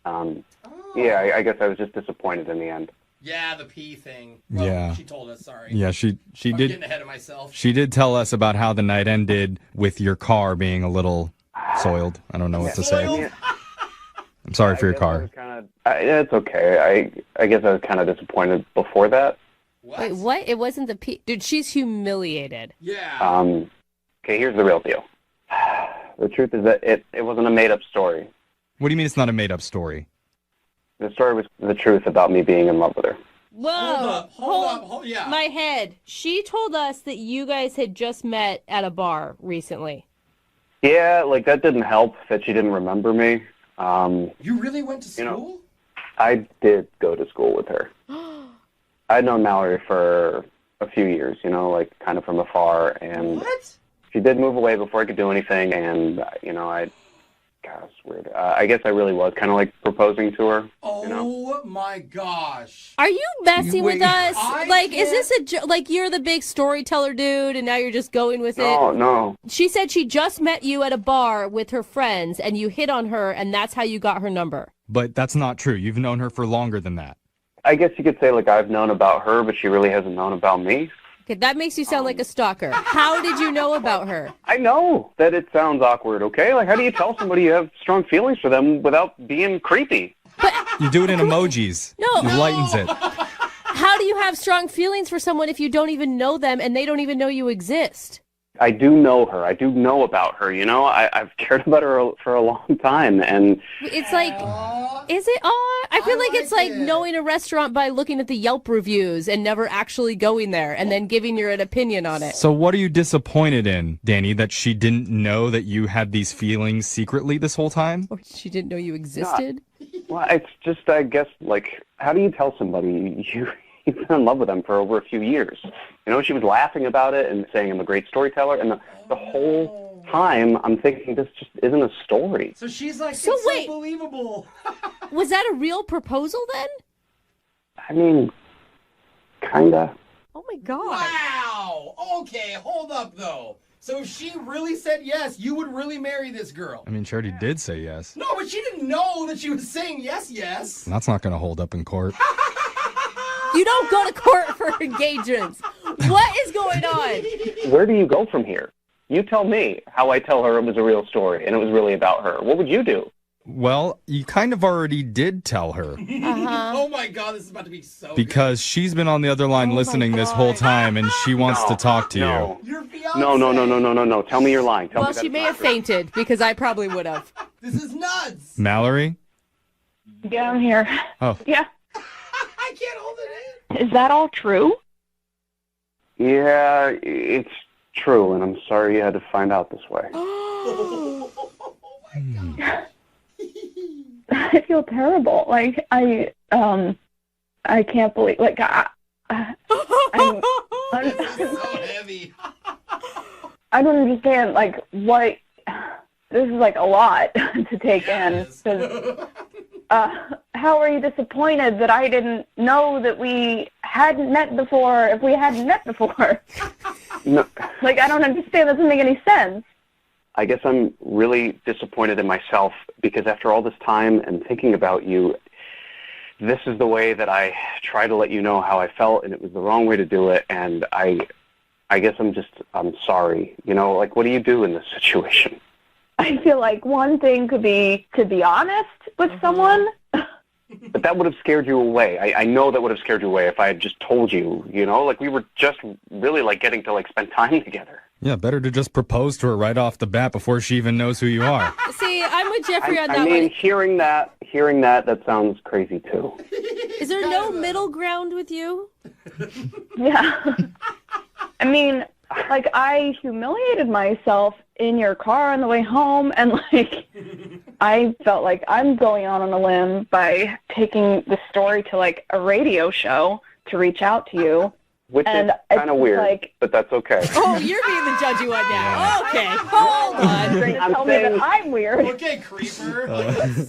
Yeah, I guess I was just disappointed in the end. Yeah, the pee thing. Well, Yeah. She told us, sorry. Yeah, she I'm did. getting ahead of myself. She did tell us about how the night ended with your car being a little soiled. I don't know what to say. Soiled? I'm sorry for your car. It's okay. I guess I was kind of disappointed before that. What? Wait, what? It wasn't the pee. Dude, she's humiliated. Yeah. Okay, here's the real deal. The truth is that it wasn't a made-up story. What do you mean it's not a made-up story? The story was the truth about me being in love with her. Whoa. Hold up. Yeah. My head. She told us that you guys had just met at a bar recently. Yeah, like that didn't help that she didn't remember me. You really went to school? You know, I did go to school with her. I'd known Mallory for a few years, like kind of from afar, and What? she did move away before I could do anything, and God, it's weird. I guess I really was kind of like proposing to her. Oh my gosh. Are you messing with us? I Is this like you're the big storyteller dude and now you're just going with it? No. She said she just met you at a bar with her friends and you hit on her and that's how you got her number. But that's not true. You've known her for longer than that. I guess you could say like I've known about her, but she really hasn't known about me. Okay, that makes you sound like a stalker. How did you know about her? I know that it sounds awkward, okay? Like, how do you tell somebody you have strong feelings for them without being creepy? You do it in emojis. No. It lightens it. How do you have strong feelings for someone if you don't even know them and they don't even know you exist? I do know her. I do know about her, you know? I've cared about her for a long time, and... It's like, is it odd? I feel like it's like knowing a restaurant by looking at the Yelp reviews and never actually going there and then giving your an opinion on it. So what are you disappointed in, Danny, that she didn't know that you had these feelings secretly this whole time? Or she didn't know you existed? Well, it's just, I guess, like, how do you tell somebody you've been in love with them for over a few years? You know, she was laughing about it and saying I'm a great storyteller, and the whole time I'm thinking this just isn't a story. So she's like, so it's wait, so believable. Was that a real proposal then? I mean, kinda. Oh my God. Wow. Okay, hold up though. So if she really said yes, you would really marry this girl? I mean, she already did say yes. No, but she didn't know that she was saying yes. That's not going to hold up in court. You don't go to court for engagements. What is going on? Where do you go from here? You tell me how I tell her it was a real story and it was really about her. What would you do? Well, you kind of already did tell her. Oh my God, this is about to be so Because she's been on the other line listening this whole time, and she wants to talk to you. Your fiance. No. Tell me you're lying. Tell Well, me that she it's may not have true. fainted because I probably would have. This is nuts. Mallory? Yeah, I'm here. Oh. Yeah. I can't hold it in. Is that all true? Yeah, it's true, and I'm sorry you had to find out this way. Oh my God. I feel terrible. Like I can't believe. Like I'm This is so heavy. I don't understand. Like what? This is like a lot to take in. 'Cause, how are you disappointed that I didn't know that we hadn't met before? If we hadn't met before, No, like I don't understand. That doesn't make any sense. I guess I'm really disappointed in myself because after all this time and thinking about you, this is the way that I try to let you know how I felt, and it was the wrong way to do it. And I guess I'm sorry. You know, like, what do you do in this situation? I feel like one thing could be to be honest with someone. But that would have scared you away. I know that would have scared you away if I had just told you, you know? Like, we were just really, like, getting to, like, spend time together. Yeah, better to just propose to her right off the bat before she even knows who you are. See, I'm with Jeffrey on that I mean, one. hearing that sounds crazy, too. Is there no middle ground with you? Yeah. I mean, like, I humiliated myself in your car on the way home, and, like, I felt like I'm going out on a limb by taking the story to, like, a radio show to reach out to you. Which and is kind of weird, like, but that's okay. Oh, you're being the judgy one now. Okay, hold on. You're gonna tell me that I'm weird. Okay, creeper.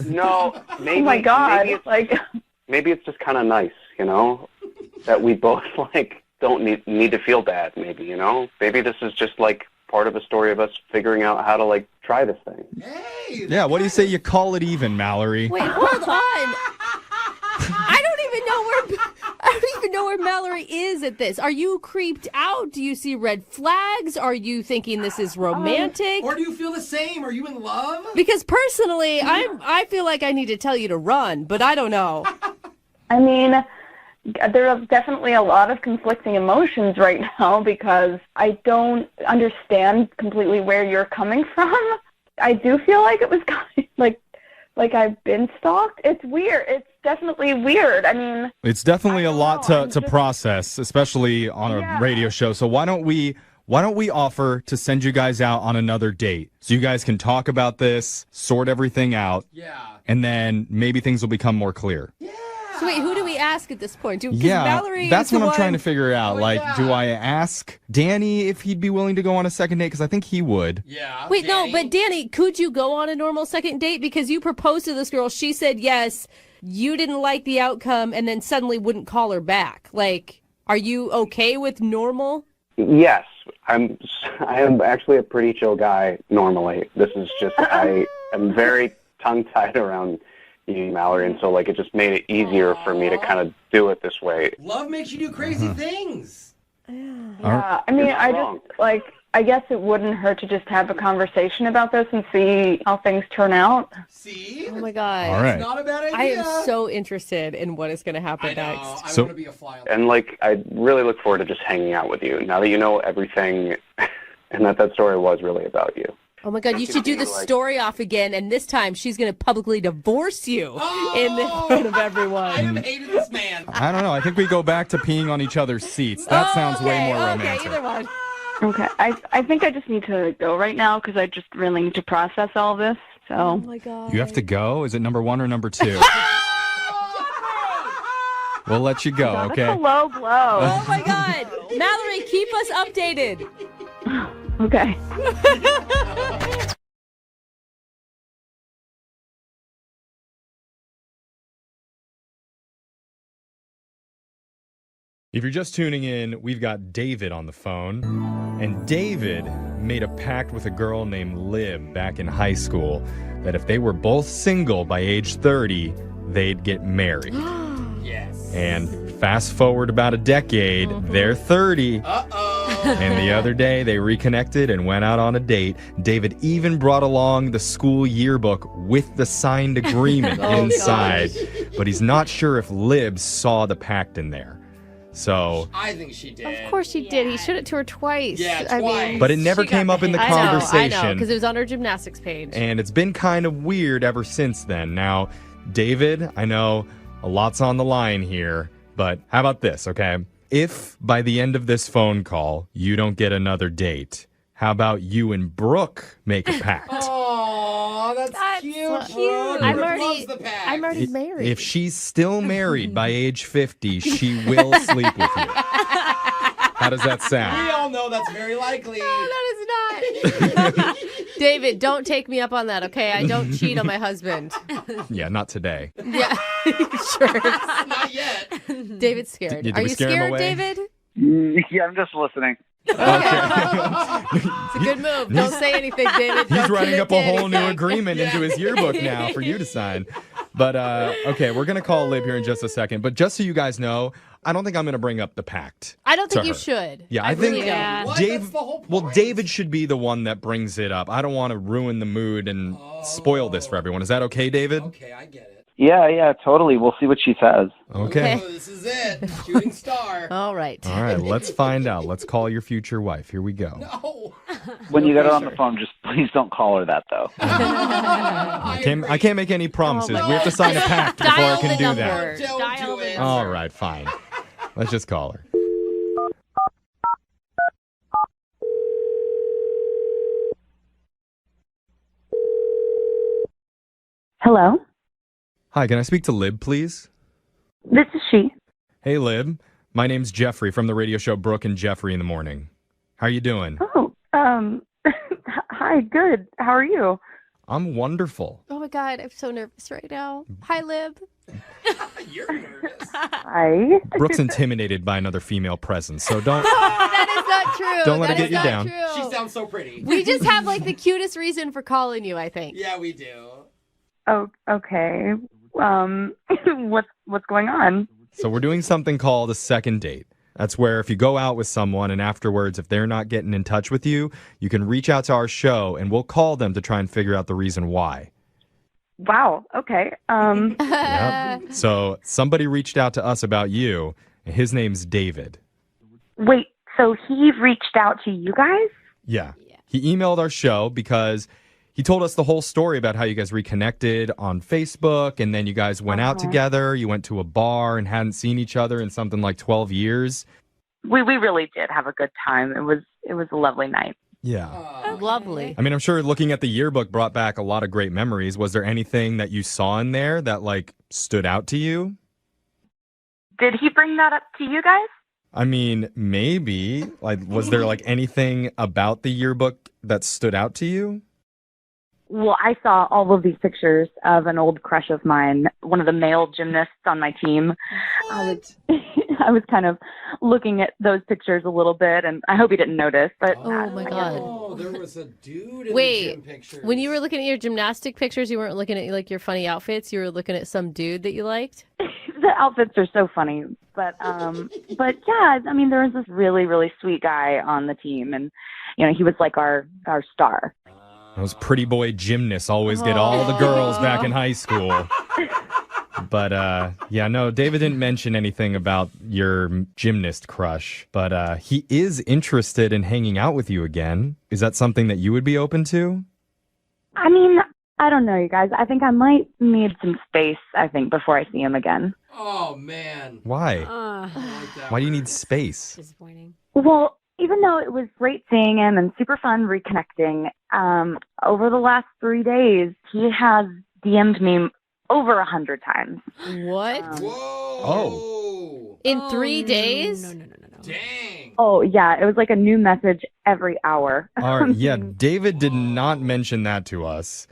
No, maybe. Oh my God! Maybe it's just kind of nice, you know, that we both like don't need to feel bad. Maybe, you know, maybe this is just like part of a story of us figuring out how to like try this thing. Hey. Yeah, what do you say you call it even, Mallory? Wait, hold on. I don't even know where Mallory is at this. Are you creeped out? Do you see red flags? Are you thinking this is romantic? Or do you feel the same? Are you in love? Because personally, I feel like I need to tell you to run, but I don't know. I mean, there are definitely a lot of conflicting emotions right now because I don't understand completely where you're coming from. I do feel like it was kind of like I've been stalked. It's weird. It's definitely weird. I mean, It's definitely a lot to process, especially on a radio show. So why don't we offer to send you guys out on another date so you guys can talk about this, sort everything out, and then maybe things will become more clear. So wait, who do we ask at this point? Mallory that's what I'm trying to figure out. Do I ask Danny if he'd be willing to go on a second date? Because I think he would. Yeah. Wait, no, but Danny, could you go on a normal second date? Because you proposed to this girl, she said yes, you didn't like the outcome, and then suddenly wouldn't call her back. Like, are you okay with normal? Yes, I am actually a pretty chill guy normally. This is just I am very tongue-tied around you, Mallory, and so like it just made it easier for me to kind of do it this way. Love makes you do crazy things. Yeah, I mean, I guess it wouldn't hurt to just have a conversation about this and see how things turn out. See? Oh my God. All right. It's not a bad idea. I am so interested in what is going to happen next. I want to be a fly on. And like I really look forward to just hanging out with you. Now that you know everything and that story was really about you. Oh my God, you should do the story off again, and this time she's going to publicly divorce you in front of everyone. I have hated this man. I don't know. I think we go back to peeing on each other's seats. That sounds way more romantic. Okay, either one. Okay, I think I just need to go right now because I just really need to process all this. So. Oh my God. You have to go? Is it number 1 or number 2? We'll let you go, okay? That's a low blow. Oh my God. Mallory, keep us updated. Okay. If you're just tuning in, we've got David on the phone. And David made a pact with a girl named Lib back in high school that if they were both single by age 30, they'd get married. Yes. And fast forward about a decade, they're 30. And the other day, they reconnected and went out on a date. David even brought along the school yearbook with the signed agreement inside. But he's not sure if Lib saw the pact in there. So I think she did. Of course she did. He showed it to her twice. Yeah, I twice. mean, but it never came up in the conversation. I know, because it was on her gymnastics page. And it's been kind of weird ever since then. Now, David, I know a lot's on the line here, but how about this, okay? If by the end of this phone call, you don't get another date, how about you and Brooke make a pact? Oh, that's cute. Brooke. I'm Brooke loves the pact. already married. If she's still married by age 50, she will sleep with you. How does that sound? We all know that's very likely. No, that is not. David, don't take me up on that, okay? I don't cheat on my husband. Yeah, not today. Yeah, sure. Not yet. David's scared. Did Are we you scare him scared, away? David? Yeah, I'm just listening. It's a good move. Don't say anything, David. He's Don't writing commit up to a whole new anything. agreement into his yearbook now for you to sign. But, okay, we're going to call Lib here in just a second. But just so you guys know, I don't think I'm going to bring up the pact. I don't think to you her. should. Yeah, I think really don't. What? Dave. That's the whole point. Well, David should be the one that brings it up. I don't want to ruin the mood and spoil this for everyone. Is that okay, David? Okay, I get it. Yeah, totally. We'll see what she says. Okay. Oh, this is it. Shooting star. All right. All right, let's find out. Let's call your future wife. Here we go. No. When you get her on the phone, just please don't call her that, though. I can't make any promises. Oh, We have to sign a pact before I Dial can the do number. that. Don't do it. All right, fine. Let's just call her. Hello, Hi, can I speak to Lib, please? this is she. Hey, Lib. My name's Jeffrey from the radio show Brooke and Jeffrey in the Morning. How are you doing? Oh, hi, good. How are you? I'm wonderful. Oh my God, I'm so nervous right now. Hi, Lib. You're nervous. Hi. Brooke's intimidated by another female presence, so don't That is not true. Don't let That it is get you not down. true. She sounds so pretty. We just have like the cutest reason for calling you, I think. Yeah, we do. Oh, okay. What's going on? So we're doing something called a second date. That's where if you go out with someone and afterwards, if they're not getting in touch with you, you can reach out to our show and we'll call them to try and figure out the reason why. Wow. Okay. Yep. So somebody reached out to us about you, and his name's David. Wait. So he reached out to you guys? Yeah. He emailed our show because he told us the whole story about how you guys reconnected on Facebook and then you guys went out together. You went to a bar and hadn't seen each other in something like 12 years. We really did have a good time. It was a lovely night. Yeah. Lovely. I mean, I'm sure looking at the yearbook brought back a lot of great memories. Was there anything that you saw in there that like stood out to you? Did he bring that up to you guys? I mean, maybe. Like, was there like anything about the yearbook that stood out to you? Well, I saw all of these pictures of an old crush of mine, one of the male gymnasts on my team. I was kind of looking at those pictures a little bit, and I hope he didn't notice. But Oh my God. Oh, there was a dude in the Wait, gym pictures. when you were looking at your gymnastic pictures, you weren't looking at like your funny outfits. You were looking at some dude that you liked. the outfits are so funny. But yeah, I mean, there was this really sweet guy on the team, and he was like our star. Those pretty boy gymnasts always get all the girls back in high school. But yeah, no, David didn't mention anything about your gymnast crush, but he is interested in hanging out with you again. Is that something that you would be open to? I mean, I don't know, you guys. I think I might need some space, before I see him again. Oh, man. Why? Why do you need space? Disappointing. Well, even though it was great seeing him and super fun reconnecting, over the last 3 days, he has DM'd me over 100 times. What? Whoa. Oh. In 3 days? No. Dang. Oh, yeah. It was like a new message every hour. All right, yeah, David did not mention that to us.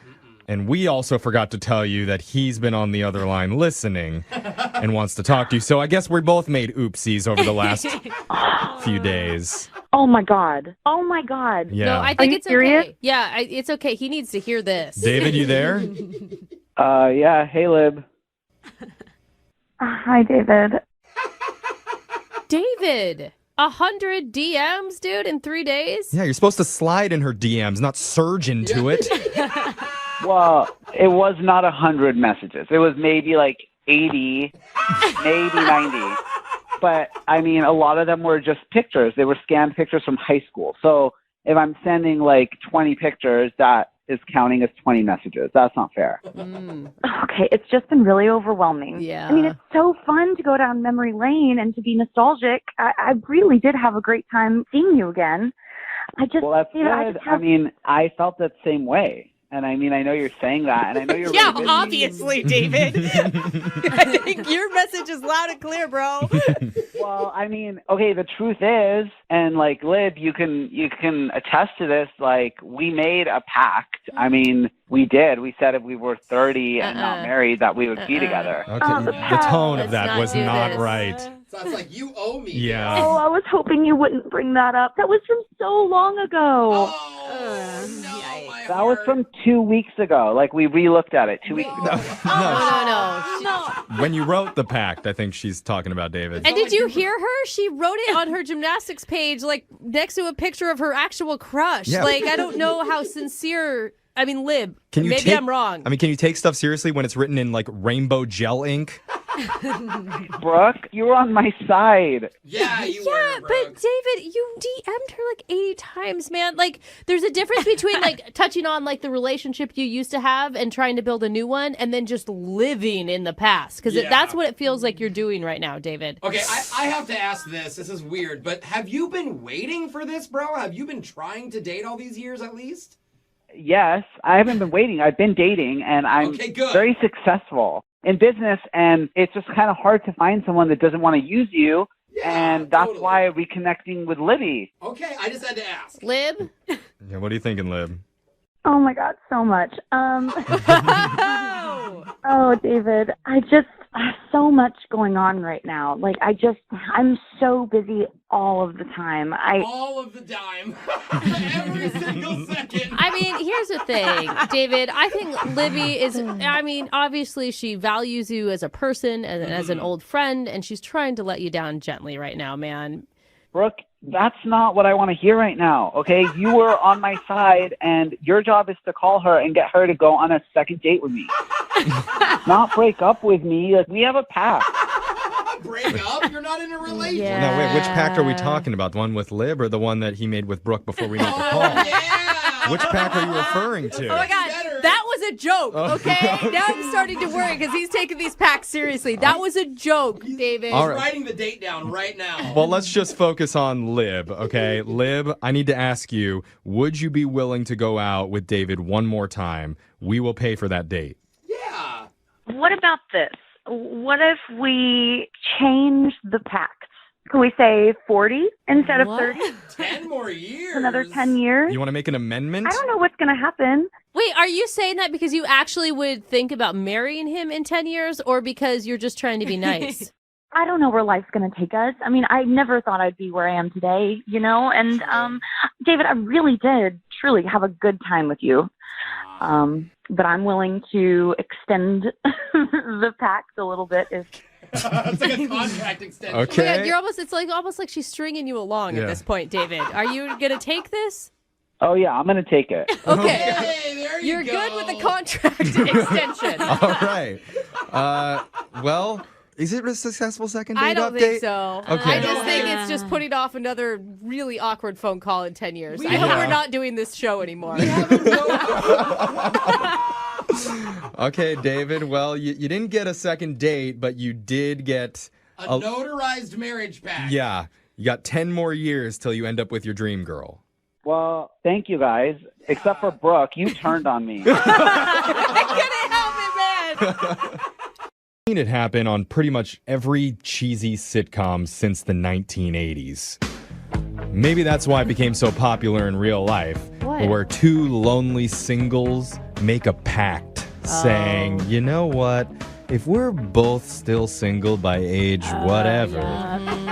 And we also forgot to tell you that he's been on the other line listening and wants to talk to you. So I guess we both made oopsies over the last few days. Oh, my God. Oh, my God. Yeah. No, I think it's serious? okay. Yeah, it's okay. He needs to hear this. David, you there? Yeah. Hey, Lib. Hi, David. David, 100 DMs, dude, in 3 days? Yeah, you're supposed to slide in her DMs, not surge into it. Well, it was not 100 messages. It was maybe like 80, maybe 90. But, I mean, a lot of them were just pictures. They were scanned pictures from high school. So if I'm sending like 20 pictures, that is counting as 20 messages. That's not fair. Okay, it's just been really overwhelming. Yeah. I mean, it's so fun to go down memory lane and to be nostalgic. I really did have a great time seeing you again. Well, that's good. I mean, I felt that same way. And I mean, I know you're saying that, and I know you're Yeah, really busy. obviously, David. I think your message is loud and clear, bro. Well, I mean, okay, the truth is, and like Lib, you can attest to this, like we made a pact. I mean, we did. We said if we were 30 and not married that we would be together. Okay, the tone of that was not right. Sounds like you owe me. Yeah. Oh, I was hoping you wouldn't bring that up. That was from so long ago. That was from 2 weeks ago. Like we re-looked at it 2 weeks ago. No. When you wrote the pact, I think she's talking about David. And did you hear her? She wrote it on her gymnastics page, like next to a picture of her actual crush. Yeah. Like, I don't know how sincere. I mean, Lib, Can you maybe I'm wrong. I mean, can you take stuff seriously when it's written in like rainbow gel ink? Brooke, you were on my side. Yeah, you were, Yeah, Brooke. but David, you DM'd her like 80 times, man. Like, there's a difference between like touching on like the relationship you used to have and trying to build a new one, and then just living in the past. Because that's what it feels like you're doing right now, David. Okay, I have to ask this. This is weird, but have you been waiting for this, bro? Have you been trying to date all these years at least? Yes, I haven't been waiting. I've been dating, and I'm very successful in business, and it's just kind of hard to find someone that doesn't want to use you, and that's why reconnecting with Libby. Okay, I just had to ask. Lib? Yeah, what are you thinking, Lib? Oh my God, so much. Oh, David, I have so much going on right now. Like, I'm so busy all of the time. All of the time. Every single second. I mean, here's the thing, David. I think Libby is, I mean, obviously she values you as a person and as an old friend, and she's trying to let you down gently right now, man. Brooke, that's not what I want to hear right now, okay? You were on my side, and your job is to call her and get her to go on a second date with me. Not break up with me. Like, we have a pact. Break up? You're not in a relationship. Yeah. No, wait, which pact are we talking about? The one with Lib or the one that he made with Brooke before we made the call? Yeah. Which pact are you referring to? Oh my God, that was a joke, okay? Now I'm starting to worry because he's taking these packs seriously. That was a joke, David. All right. Writing the date down right now. Well, let's just focus on Lib, okay? Lib, I need to ask you, would you be willing to go out with David one more time? We will pay for that date. Yeah. What about this? What if we change the pact? Can we say 40 instead of 30? 10 more years. Another 10 years? You want to make an amendment? I don't know what's going to happen. Wait, are you saying that because you actually would think about marrying him in 10 years or because you're just trying to be nice? I don't know where life's going to take us. I mean, I never thought I'd be where I am today, you know? And, David, I really did truly have a good time with you. But I'm willing to extend the pact a little bit if... It's like a contract extension. Okay. Oh, yeah, it's almost like she's stringing you along at this point, David. Are you going to take this? Oh, yeah, I'm going to take it. Okay. Hey, there you You're go. good with the contract extension. All right. Well, is it a successful second date I don't update? think so. Okay. I just think it's just putting off another really awkward phone call in 10 years. I hope Yeah. we're not doing this show anymore. Okay, David. Well, you didn't get a second date, but you did get A notarized marriage pact. Yeah. You got 10 more years till you end up with your dream girl. Well, thank you guys. Except for Brooke, you turned on me. I couldn't help it, man. Seen it happen on pretty much every cheesy sitcom since the 1980s. Maybe that's why it became so popular in real life. What? Where two lonely singles make a pact saying, you know what? If we're both still single by age whatever,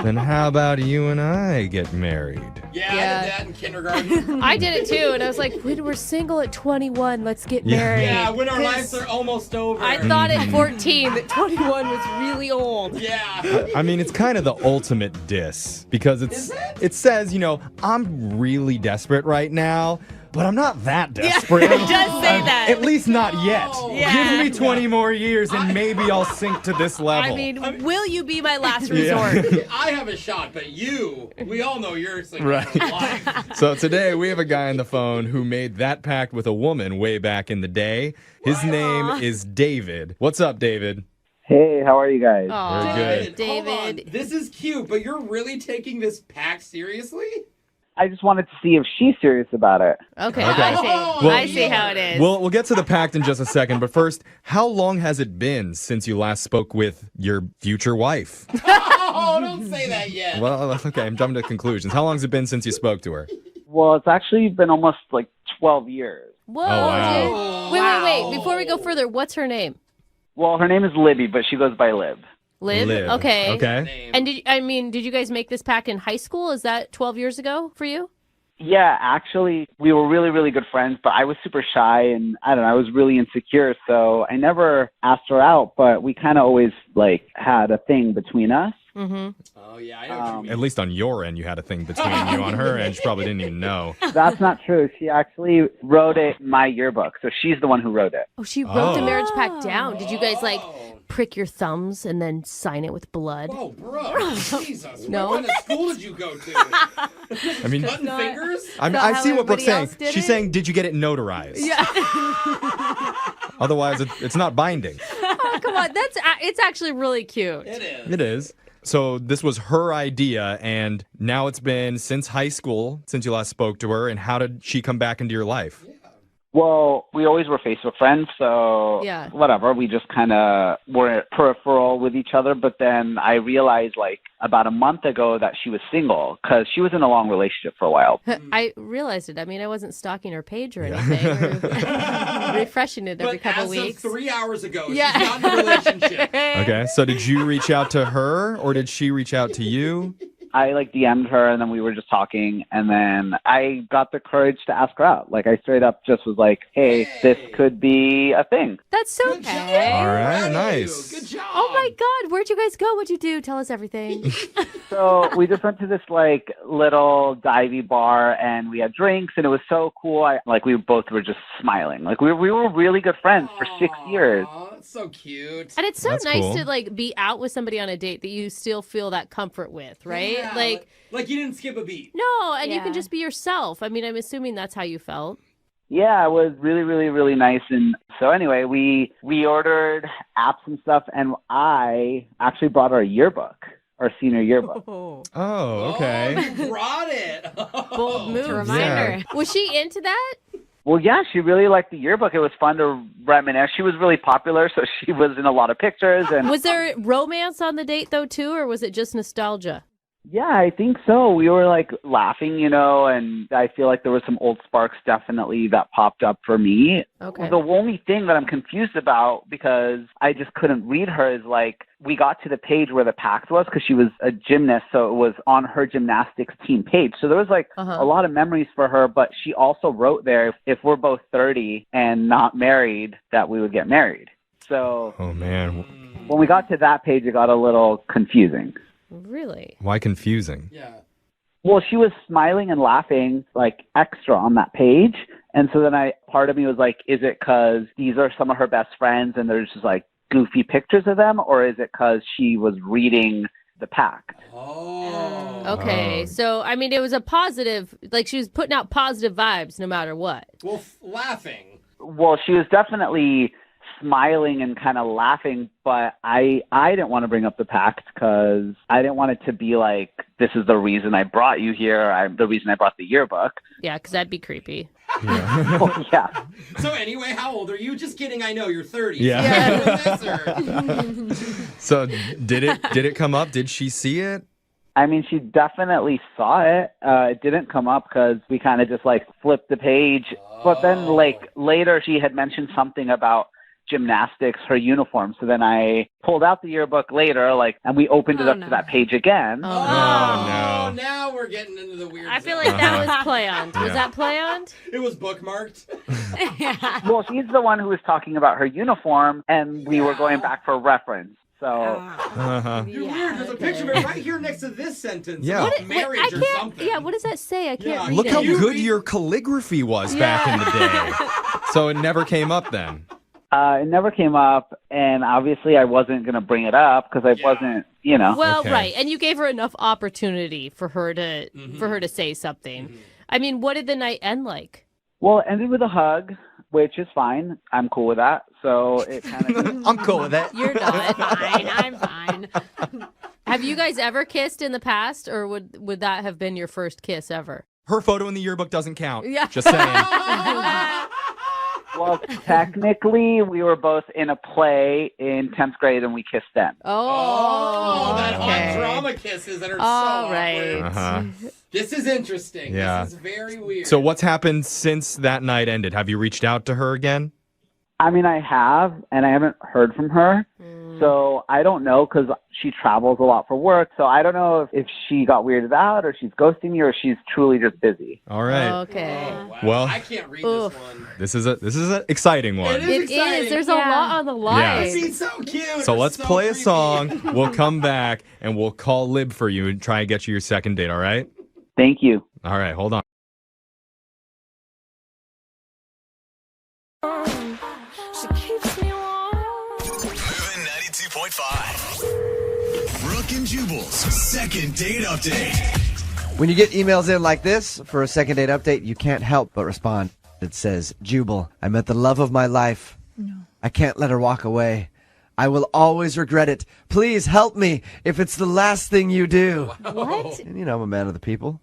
then how about you and I get married? Yeah, I did that in kindergarten. I did it too, and I was like, when we're single at 21, let's get married. Yeah, when our lives are almost over. I thought at 14 that 21 was really old. Yeah. I mean, it's kind of the ultimate diss because it says, I'm really desperate right now, but I'm not that desperate. Yeah, it does say that. At least not yet. Yeah. Give me 20 more years and maybe I'll sink to this level. I mean, will you be my last resort? I have a shot, but we all know you're single Right. for life. So today we have a guy on the phone who made that pact with a woman way back in the day. His name is David. What's up, David? Hey, how are you guys? Aw, Very good. Hold on. This is cute, but you're really taking this pact seriously? I just wanted to see if she's serious about it. Okay, Okay. I see. Well, I see how it is. We'll get to the pact in just a second, but first, how long has it been since you last spoke with your future wife? Oh, don't say that yet. Well, okay, I'm jumping to conclusions. How long has it been since you spoke to her? Well, it's actually been almost like 12 years. Whoa, Oh, wow. dude. Wait. Before we go further, what's her name? Well, her name is Libby, but she goes by Lib. Liv? Liv. Okay. Okay. And did you guys make this pact in high school? Is that 12 years ago for you? Yeah, actually, we were really, really good friends, but I was super shy and I don't know, I was really insecure. So I never asked her out, but we kind of always had a thing between us. Mm-hmm. Oh, yeah, I know what you mean. At least on your end, you had a thing between you. On her end, she probably didn't even know. That's not true. She actually wrote it in my yearbook. So she's the one who wrote it. Oh, she wrote the marriage pact down. Did you guys prick your thumbs and then sign it with blood? Oh, bro. Jesus. No? What kind of school did you go to? I mean, Cutting fingers? I see what Brooke's saying. else did She's it? saying, did you get it notarized? Yeah. Otherwise, it's not binding. Oh, come on. It's actually really cute. It is. It is. So this was her idea, and now it's been since high school, since you last spoke to her, and how did she come back into your life? Well, we always were Facebook friends, so Yeah. whatever. We just kind of were peripheral with each other. But then I realized, about a month ago that she was single because she was in a long relationship for a while. I realized it. I mean, I wasn't stalking her page or anything. Or refreshing it every couple as weeks. of 3 hours ago, Yeah. she's not in a relationship. Okay, so did you reach out to her, or did she reach out to you? I DM'd her and then we were just talking and then I got the courage to ask her out. I straight up just was like, hey, this could be a thing. That's so cute. All right, nice. Good job. Oh my God, where'd you guys go? What'd you do? Tell us everything. So we just went to this little divey bar and we had drinks and it was so cool. We both were just smiling. We were really good friends for 6 years. Aw, that's so cute. And it's so That's nice cool. to be out with somebody on a date that you still feel that comfort with, right? Yeah, like you didn't skip a beat. No, and you can Yeah. just be yourself. I mean, I'm assuming that's how you felt. Yeah, it was really, really, really nice. And so anyway, we ordered apps and stuff and I actually brought our yearbook, our senior yearbook. Oh, Oh, okay. Oh, you brought it. bold move. reminder. Was she into that? Well, yeah, she really liked the yearbook. It was fun to reminisce. She was really popular, so she was in a lot of pictures. And Was there romance on the date though too, or was it just nostalgia? yeah, I think so. We were laughing, and I feel like there was some old sparks definitely that popped up for me. Okay. The only thing that I'm confused about because I just couldn't read her is we got to the page where the pact was because she was a gymnast, so it was on her gymnastics team page. So there was a lot of memories for her, but she also wrote there if we're both 30 and not married that we would get married. So Oh, man. when we got to that page, it got a little confusing. Really? Why confusing? Yeah. Well, she was smiling and laughing like extra on that page. And so then part of me was like, is it because these are some of her best friends and there's just like goofy pictures of them? Or is it because she was reading the pact? Oh. Okay. So, I mean, it was a positive, like she was putting out positive vibes no matter what. Well, laughing. Well, she was definitely smiling and kind of laughing, but I didn't want to bring up the pact because I didn't want it to be like, this is the reason I brought you here, the reason I brought the yearbook. Yeah, because that'd be creepy. Yeah. Well, yeah. So anyway, how old are you? Just kidding, I know, you're 30. Yeah. So did it come up? Did she see it? I mean, she definitely saw it. It didn't come up because we kind of just like flipped the page. But then like later she had mentioned something about gymnastics, her uniform. So then I pulled out the yearbook later, and we opened it up to that page again. Oh, no. Now we're getting into the weird I feel like that was play-on. Was that play-on? It was bookmarked. Well, she's the one who was talking about her uniform, and we were going back for reference. So You're weird. There's a picture of it right here next to this sentence. Yeah. About marriage or something. Yeah, what does that say? I can't read Look it. how good your calligraphy was back in the day. So it never came up then. It never came up, and obviously I wasn't going to bring it up because I wasn't, Well, right, and you gave her enough opportunity for her to say something. I mean, what did the night end like? Well, it ended with a hug, which is fine. I'm cool with that. So it kind of. I'm cool with that. You're not. Fine. I'm fine. Have you guys ever kissed in the past, or would that have been your first kiss ever? Her photo in the yearbook doesn't count. Yeah. Just saying. Well, technically, we were both in a play in 10th grade, and we kissed then. Oh, that okay. hot drama kisses that are All so right. awkward. This is interesting. Yeah. This is very weird. So what's happened since that night ended? Have you reached out to her again? I mean, I have, and I haven't heard from her. So I don't know because she travels a lot for work. So I don't know if she got weirded out or she's ghosting me or she's truly just busy. All right. Okay. Wow. Well, I can't read this one. This is an exciting one. It is. There's a lot on the line. Yeah. This is so cute. So It's let's so play creepy. a song. We'll come back and we'll call Lib for you and try and get you your second date. All right. Thank you. All right. Hold on. Moving 92.5. Brooke and Jubal's second date update. When you get emails in like this for a second date update, you can't help but respond. It says, Jubal, I met the love of my life. No. I can't let her walk away. I will always regret it. Please help me if it's the last thing you do. What? And, I'm a man of the people.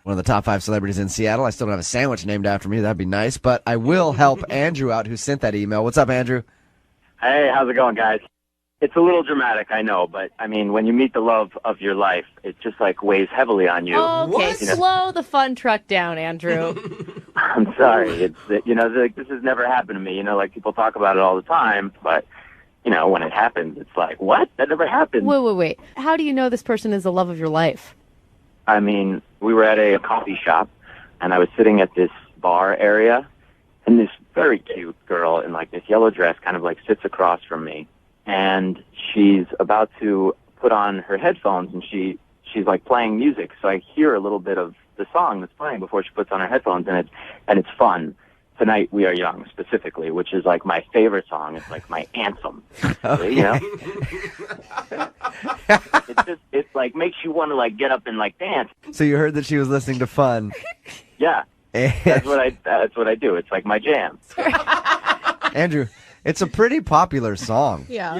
One of the top 5 celebrities in Seattle. I still don't have a sandwich named after me. That'd be nice. But I will help Andrew out, who sent that email. What's up, Andrew? Hey, how's it going, guys? It's a little dramatic, I know, but I mean, when you meet the love of your life, it just weighs heavily on you. Okay, slow the fun truck down, Andrew. I'm sorry. It's this has never happened to me. People talk about it all the time, but when it happens, it's like, what? That never happened. Wait. How do you know this person is the love of your life? I mean, we were at a coffee shop, and I was sitting at this bar area, and this very cute girl in this yellow dress kind of sits across from me, and she's about to put on her headphones, and she's playing music, so I hear a little bit of the song that's playing before she puts on her headphones, and it's fun. Tonight We Are Young, specifically, which is my favorite song. It's my anthem. It makes you want to get up and dance. So you heard that she was listening to Fun. Yeah, that's what I do. It's my jam. Andrew, it's a pretty popular song. Yeah.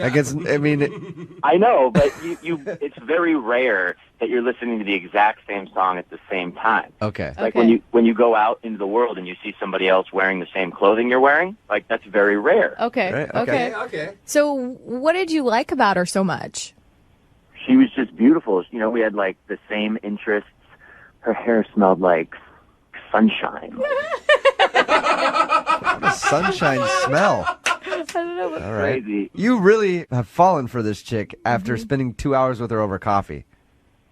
I know, but it's very rare that you're listening to the exact same song at the same time. Okay. When you go out into the world and you see somebody else wearing the same clothing you're wearing, that's very rare. Okay. Right, Okay. So what did you like about her so much? She was just beautiful. We had the same interests. Her hair smelled like sunshine. A sunshine smell. I don't know. All right. Crazy. You really have fallen for this chick after spending 2 hours with her over coffee.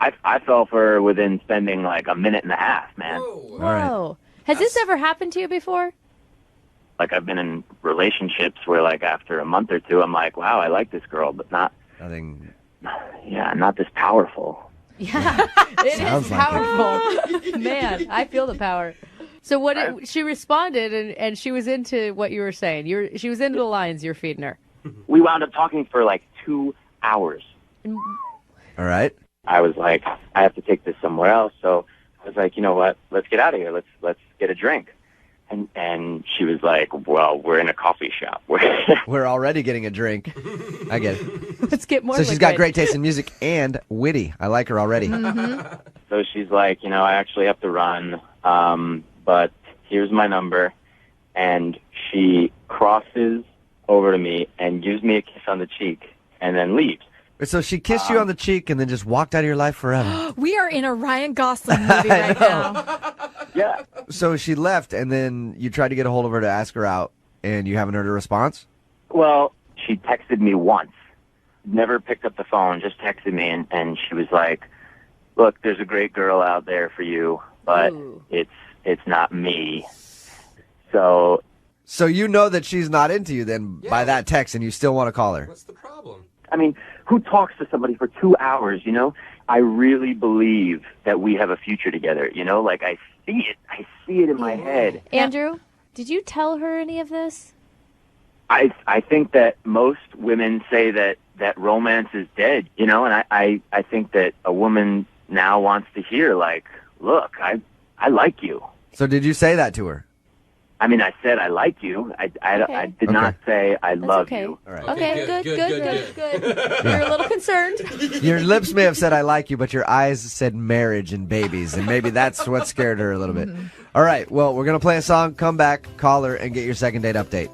I fell for her within spending a minute and a half, man. All right. Whoa. Has this ever happened to you before? I've been in relationships where after a month or two, I'm wow, I like this girl, but not Nothing. not this powerful. Yeah, it Sounds is like powerful. Man, I feel the power. So she responded, and she was into what you were saying. She was into the lines you're feeding her. We wound up talking for like 2 hours. All right. I was like, I have to take this somewhere else. So I was like, you know what? Let's get out of here. Let's get a drink. And she was like, well, we're in a coffee shop. We're already getting a drink. I get it. Let's get more. So she's got great taste in music and witty. I like her already. Mm-hmm. So she's like, I actually have to run, but here's my number. And she crosses over to me and gives me a kiss on the cheek and then leaves. So she kissed you on the cheek and then just walked out of your life forever. We are in a Ryan Gosling movie right now. Yeah. So she left, and then you tried to get a hold of her to ask her out, and you haven't heard a response? Well, she texted me once. Never picked up the phone, just texted me, and she was like, look, there's a great girl out there for you, but it's not me. So you know that she's not into you then by that text, and you still want to call her? What's the problem? I mean, who talks to somebody for 2 hours, I really believe that we have a future together, Like, I see it in my head. Andrew, did you tell her any of this? I think that most women say that romance is dead, and I think that a woman now wants to hear, like, look, I like you. So did you say that to her? I mean, I said I like you. I did not say I love you. All right. Okay, good. You're a little concerned. Your lips may have said I like you, but your eyes said marriage and babies, and maybe that's what scared her a little bit. All right, well, we're going to play a song, come back, call her, and get your second date update.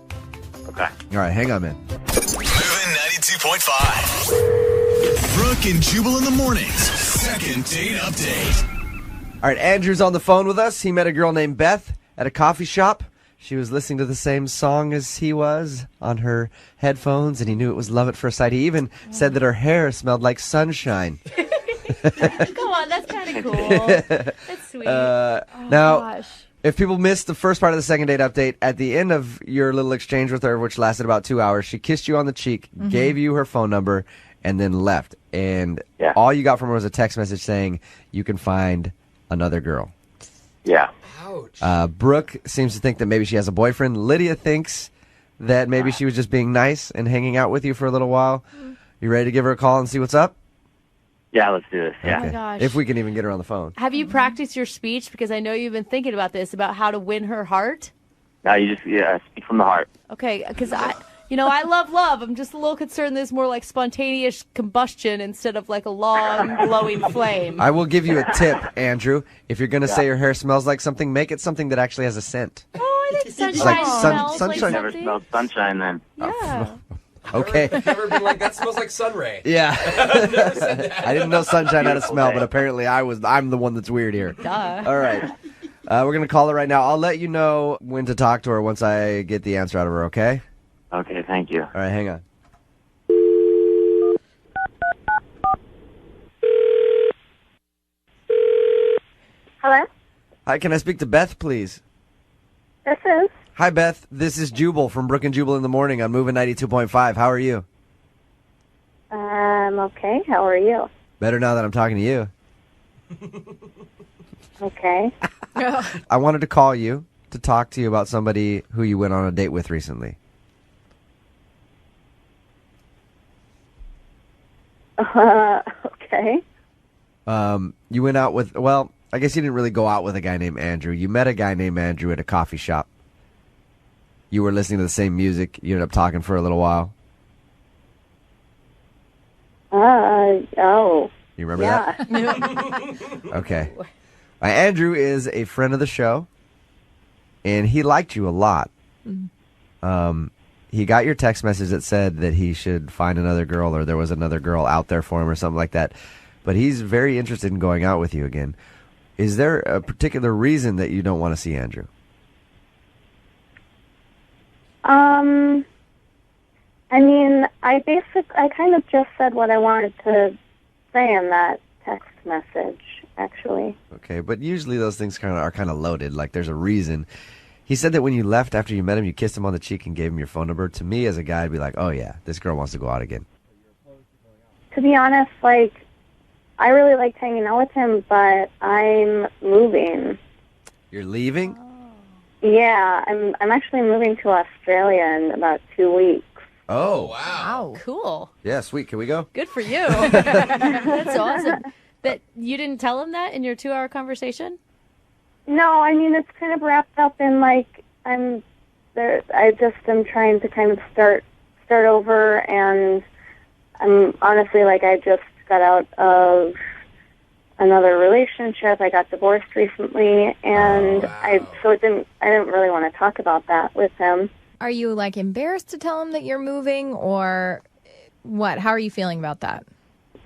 Okay. All right, hang on, man. Moving 92.5. Brooke and Jubal in the mornings. Second date update. All right, Andrew's on the phone with us. He met a girl named Beth at a coffee shop. She was listening to the same song as he was on her headphones, and he knew it was love at first sight. He even said that her hair smelled like sunshine. Come on, that's kind of cool. That's sweet. Now, if people missed the first part of the second date update, at the end of your little exchange with her, which lasted about 2 hours, she kissed you on the cheek, gave you her phone number, and then left. And all you got from her was a text message saying you can find another girl. Yeah. Ouch. Brooke seems to think that maybe she has a boyfriend. Lydia thinks that maybe she was just being nice and hanging out with you for a little while. You ready to give her a call and see what's up? Yeah, let's do this. Yeah. Oh my gosh. If we can even get her on the phone. Have you practiced your speech? Because I know you've been thinking about this, about how to win her heart. Now you just speak from the heart. Okay, because I love love. I'm just a little concerned there's more like spontaneous combustion instead of like a long glowing flame. I will give you a tip, Andrew. If you're going to say your hair smells like something, make it something that actually has a scent. Oh, I think sunshine Like smells sunshine. like Never something. smelled sunshine then. Yeah. Okay. Never been like, that smells like sunray. Yeah. Never said that. I didn't know sunshine had a Beautiful smell, day. but apparently I'm the one that's weird here. Duh. All right. We're going to call her right now. I'll let you know when to talk to her once I get the answer out of her, okay? Okay, thank you. All right, hang on. Hello? Hi, can I speak to Beth, please? This is? Hi, Beth. This is Jubal from Brooke and Jubal in the morning. I'm moving 92.5. How are you? Okay. How are you? Better now that I'm talking to you. Okay. I wanted to call you to talk to you about somebody who you went on a date with recently. Okay. You went out with, well, I guess you didn't really go out with a guy named Andrew. You met a guy named Andrew at a coffee shop. You were listening to the same music. You ended up talking for a little while. Oh. You remember that? Okay. Andrew is a friend of the show, and he liked you a lot. He got your text message that said that he should find another girl, or there was another girl out there for him or something like that. But he's very interested in going out with you again. Is there a particular reason that you don't want to see Andrew? I mean, I kind of just said what I wanted to say in that text message, actually. Okay, but usually those things are kind of loaded. Like, there's a reason. He said that when you left after you met him, you kissed him on the cheek and gave him your phone number. To me, as a guy, I'd be like, oh, yeah, this girl wants to go out again. To be honest, like, I really liked hanging out with him, but I'm moving. You're leaving? Yeah, I'm actually moving to Australia in about 2 weeks. Oh. Wow. Cool. Yeah, sweet. Can we go? Good for you. That's awesome. But you didn't tell him that in your 2-hour conversation? No, I mean, it's kind of wrapped up in, like, I'm trying to kind of start over, and I'm honestly, like, I just got out of another relationship. I got divorced recently, and I didn't really want to talk about that with him. Are you, like, embarrassed to tell him that you're moving, or what? How are you feeling about that?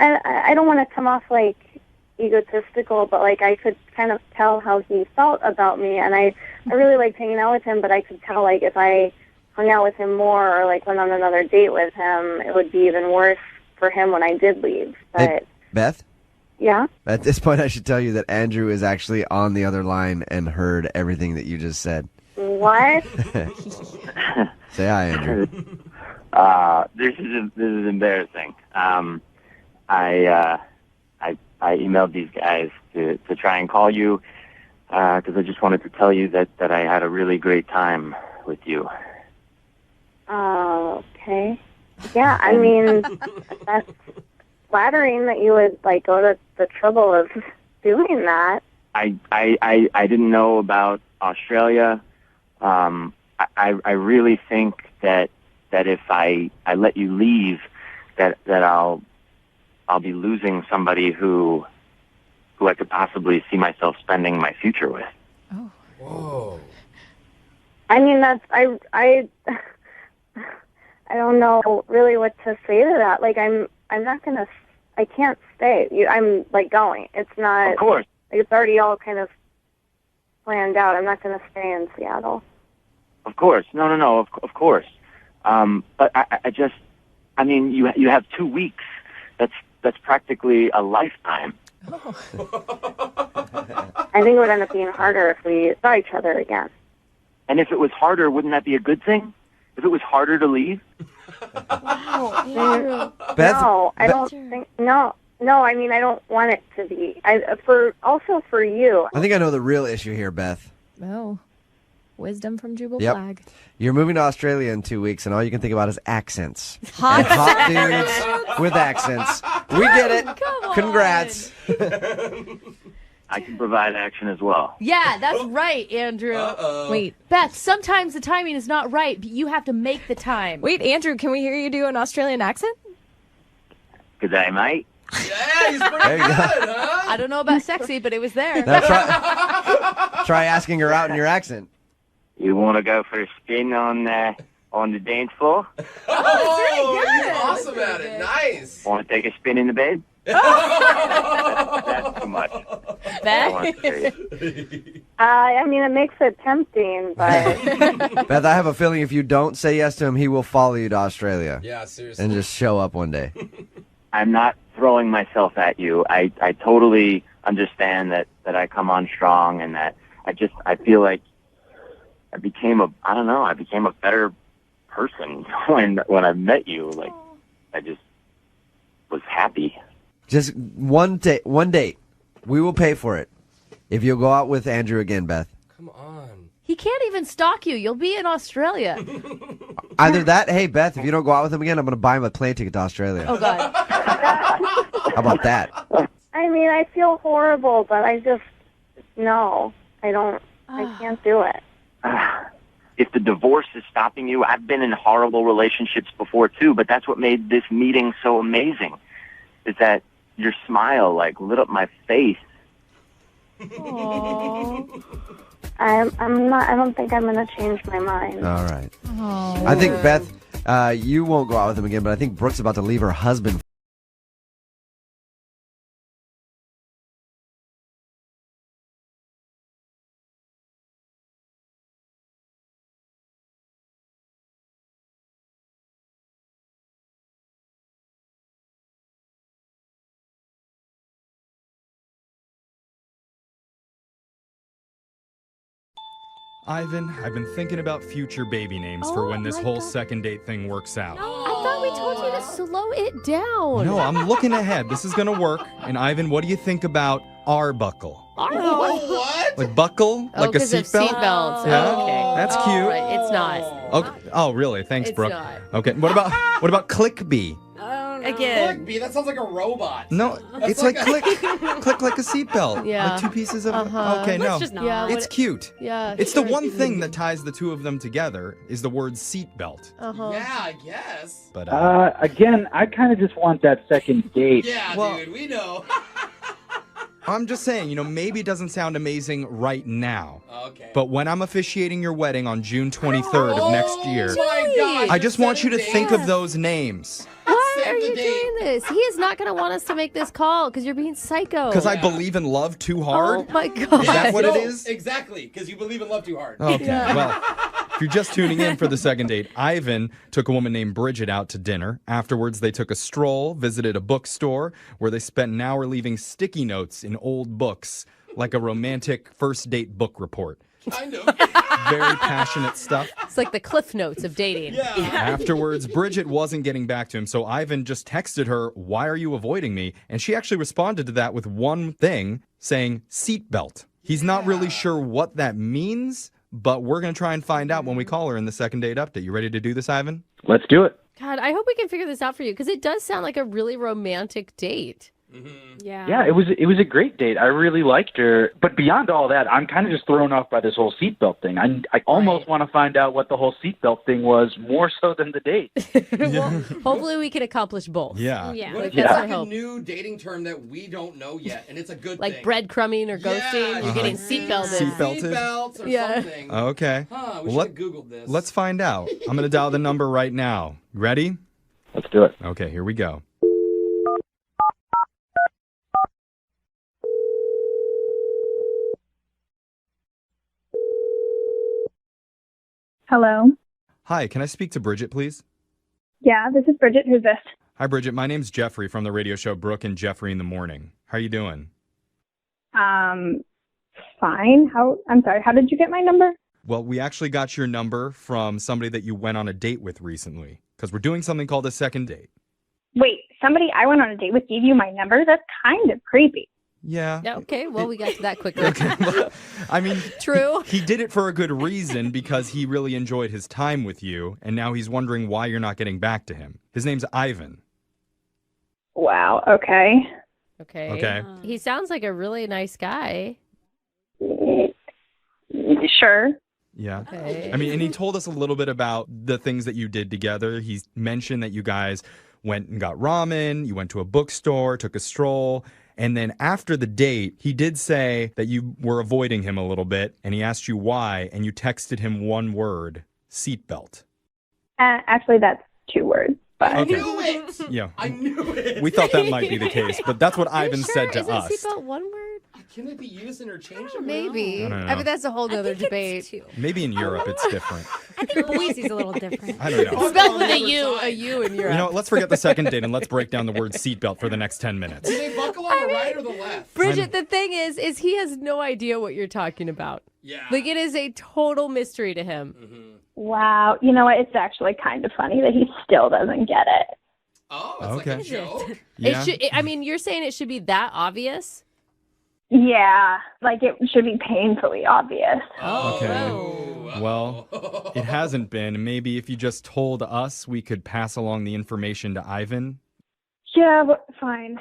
I don't want to come off, like, egotistical, but, like, I could kind of tell how he felt about me, and I really liked hanging out with him, but I could tell, like, if I hung out with him more or, like, went on another date with him, it would be even worse for him when I did leave. But Hey, Beth? yeah? At this point, I should tell you that Andrew is actually on the other line and heard everything that you just said. What? Say hi, Andrew. This is embarrassing. I emailed these guys to try and call you because I just wanted to tell you that I had a really great time with you. Okay. Yeah, I mean, that's flattering that you would, like, go to the trouble of doing that. I didn't know about Australia. I really think that if I let you leave, that I'll be losing somebody who I could possibly see myself spending my future with. Oh. Whoa. I mean, I don't know really what to say to that. Like, I can't stay. I'm, like, going. It's not. Of course. Like, it's already all kind of planned out. I'm not going to stay in Seattle. Of course. No, of course. But I mean, you have 2 weeks. That's practically a lifetime. I think it would end up being harder if we saw each other again. And if it was harder, wouldn't that be a good thing? If it was harder to leave? No, I don't think. No, I mean, I don't want it to be. Also for you. I think I know the real issue here, Beth. Oh. Wisdom from Jubal Yep. Flag. You're moving to Australia in 2 weeks, and all you can think about is accents. Hot Dudes with accents. We get it. Come on. Congrats. I can provide action as well. Yeah, that's right, Andrew. Wait, Beth, sometimes the timing is not right, but you have to make the time. wait, Andrew, can we hear you do an Australian accent? Good day, mate. Yeah, he's pretty There you good, go. huh? I don't know about sexy, but it was there. Now try asking her out in your accent. You want to go for a spin on the dance floor? Oh, you're awesome at it. Nice. Want to take a spin in the bed? That's too much. I want to say. I mean, it makes it tempting, but Beth, I have a feeling if you don't say yes to him, he will follow you to Australia. Yeah, seriously. And just show up one day. I'm not throwing myself at you. I totally understand that I come on strong and that I feel like I became a better person when I met you. Like, I just was happy. Just one date. We will pay for it if you'll go out with Andrew again, Beth. Come on. He can't even stalk you. You'll be in Australia. Either that, hey, Beth, if you don't go out with him again, I'm going to buy him a plane ticket to Australia. Oh, God. How about that? I mean, I feel horrible, but I can't do it. If the divorce is stopping you, I've been in horrible relationships before too, but that's what made this meeting so amazing, is that your smile, like, lit up my face. Aww. I don't think I'm going to change my mind. All right. I think, Beth, you won't go out with him again, but I think Brooke's about to leave her husband. Ivan, I've been thinking about future baby names for when this whole second date thing works out. I thought we I told you to slow it down. No, I'm looking ahead. This is going to work. And Ivan, what do you think about R-buckle? What? Like buckle? Like a because of seatbelt? seatbelts. Yeah. Okay. That's cute. Right, it's not. Okay. Oh, really? Thanks, It's Brooke. not. Okay. What about click-bee? Again. Click B, that sounds like a robot. No, it's like click like a seatbelt. Yeah. Like two pieces of. Uh-huh. Okay, no. Yeah, it's cute. Yeah. It's the one thing that ties the two of them together is the word seatbelt. Uh-huh. Yeah, I guess. But again, I kind of just want that second date. Yeah, Well- dude, we know. I'm just saying, maybe it doesn't sound amazing right now. Okay. But when I'm officiating your wedding on June 23rd of next year, my gosh, I just want you to set a think date. of those names. Why Save are the you date. doing this? He is not going to want us to make this call because you're being psycho. Because I believe in love too hard. Oh my God. Is that what it No, is? Exactly, because you believe in love too hard. Okay, well, if you're just tuning in for the second date, Ivan took a woman named Bridget out to dinner. Afterwards, they took a stroll, visited a bookstore where they spent an hour leaving sticky notes in old books, like a romantic first date book report. Kind of. Very passionate stuff. It's like the cliff notes of dating. Yeah. Afterwards, Bridget wasn't getting back to him, so Ivan just texted her, "Why are you avoiding me?" And she actually responded to that with one thing, saying seatbelt. He's not really sure what that means, but we're going to try and find out when we call her in the second date update. You ready to do this, Ivan? Let's do it. God, I hope we can figure this out for you because it does sound like a really romantic date. Yeah, it was a great date. I really liked her. But beyond all that, I'm kind of just thrown off by this whole seatbelt thing. I almost want to find out what the whole seatbelt thing was more so than the date. Well, hopefully we can accomplish both. Yeah. What if That's it's our like a hope. new dating term that we don't know yet, and it's a good Like thing? breadcrumbing or ghosting, you're getting seatbelted. Seatbelted? Seatbelts or Yeah. something. Okay. Huh, we Well, should have Googled this. Let's find out. I'm going to dial the number right now. Ready? Let's do it. Okay, here we go. Hello. Hi, can I speak to Bridget, please? Yeah, this is Bridget. Who's this? Hi, Bridget. My name's Jeffrey from the radio show Brooke and Jeffrey in the Morning. How are you doing? Fine. I'm sorry. How did you get my number? Well, we actually got your number from somebody that you went on a date with recently because we're doing something called a second date. Wait, somebody I went on a date with gave you my number? That's kind of creepy. Yeah. Yeah, okay, well, we got to that quickly. Okay. Well, I mean, True. He did it for a good reason because he really enjoyed his time with you, and now he's wondering why you're not getting back to him. His name's Ivan. Wow. Okay. Okay. He sounds like a really nice guy. Sure. Yeah. Okay. I mean, and he told us a little bit about the things that you did together. He mentioned that you guys went and got ramen, you went to a bookstore, took a stroll, and then after the date, he did say that you were avoiding him a little bit, and he asked you why, and you texted him one word, seatbelt. Actually, that's 2 words. But Okay. knew it! Yeah. I knew it! We thought that might be the case, but that's what Are you Ivan sure? said to Isn't us. seatbelt one word? Can it be used interchangeably? Maybe. I don't I know. mean, that's a whole other debate. Maybe in Europe it's different. I think Boise's a little different. I don't know. Spelled with a U in Europe. You know, let's forget the second date and let's break down the word seatbelt for the next 10 minutes. Do they buckle on the right or the left? Bridget, the thing is he has no idea what you're talking about. Yeah. Like, it is a total mystery to him. wow. You know what? It's actually kind of funny that he still doesn't get it. Oh, it's Okay. like a joke? Yeah. I mean, you're saying it should be that obvious? Yeah. Like, it should be painfully obvious. Okay. Well, it hasn't been. Maybe if you just told us, we could pass along the information to Ivan. Yeah, but fine.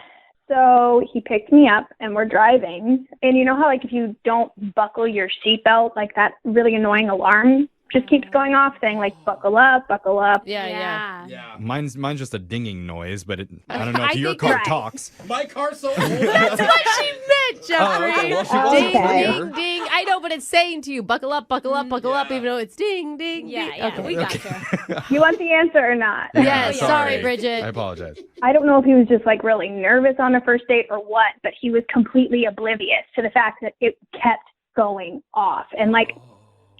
So he picked me up and we're driving. And you know how, like, if you don't buckle your seatbelt, like that really annoying alarm just keeps going off saying, like, buckle up, buckle up. Yeah. Yeah. Mine's just a dinging noise, but I don't know if I your think car right. talks. My car's so old. That's what she meant, Jeffrey. okay. Well, she wasn't Ding, clear. ding, ding. I know, but it's saying to you, buckle up, buckle up, buckle up, even though it's ding, ding, Yeah, ding. yeah, Okay. we got you. You want the answer or not? Yes, sorry, Bridget. I apologize. I don't know if he was just, like, really nervous on the first date or what, but he was completely oblivious to the fact that it kept going off. And, like,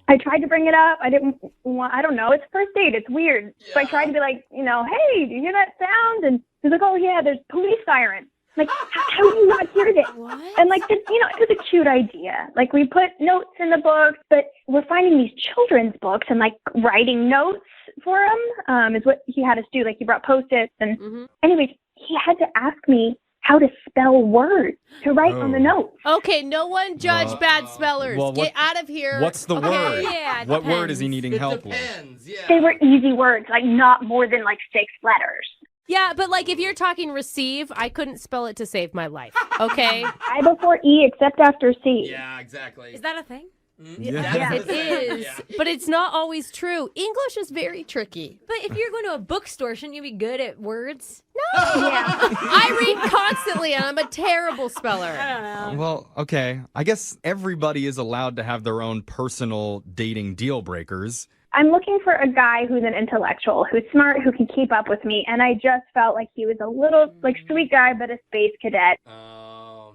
I tried to bring it up. I don't know. It's first date. It's weird. So I tried to be like, hey, do you hear that sound? And he's like, oh, yeah, there's police sirens. Like, how do you not hear this? What? And like, it was a cute idea. Like, we put notes in the books, but we're finding these children's books and like writing notes for him is what he had us do. Like, he brought Post-its and anyways, he had to ask me how to spell words to write on the notes. Okay, no one judge bad spellers. Get out of here. What's the word? Yeah, what word is he needing help with? Yeah. They were easy words, like not more than like 6 letters. Yeah, but like if you're talking receive, I couldn't spell it to save my life. Okay? I before E except after C. Yeah, exactly. Is that a thing? Yeah, it is. But it's not always true. English is very tricky. But if you're going to a bookstore, shouldn't you be good at words? No. I read constantly and I'm a terrible speller. I don't know. Well, okay. I guess everybody is allowed to have their own personal dating deal breakers. I'm looking for a guy who's an intellectual, who's smart, who can keep up with me, and I just felt like he was a little like sweet guy, but a space cadet.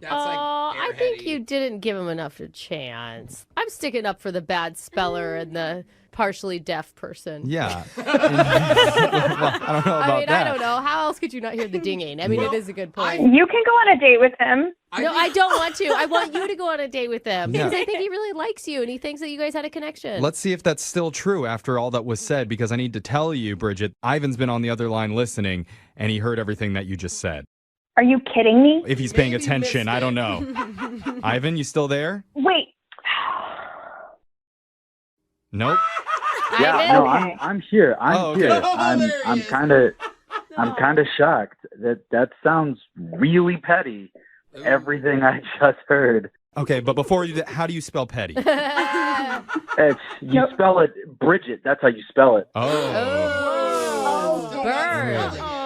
I think you didn't give him enough of a chance. I'm sticking up for the bad speller and the partially deaf person. Yeah. Well, I don't know about that. I don't know. How else could you not hear the dinging? I mean, it is a good point. You can go on a date with him. No, I don't want to. I want you to go on a date with him because Yeah. I think he really likes you and he thinks that you guys had a connection. Let's see if that's still true after all that was said, because I need to tell you, Bridget, Ivan's been on the other line listening, and he heard everything that you just said. Are you kidding me? If he's paying attention, I don't know. Ivan, you still there? Wait. Nope. Yeah, no, I'm here. I'm here. I'm kind of shocked. That sounds really petty. Everything I just heard. Okay, but before you, how do you spell petty? You spell it Bridget. That's how you spell it.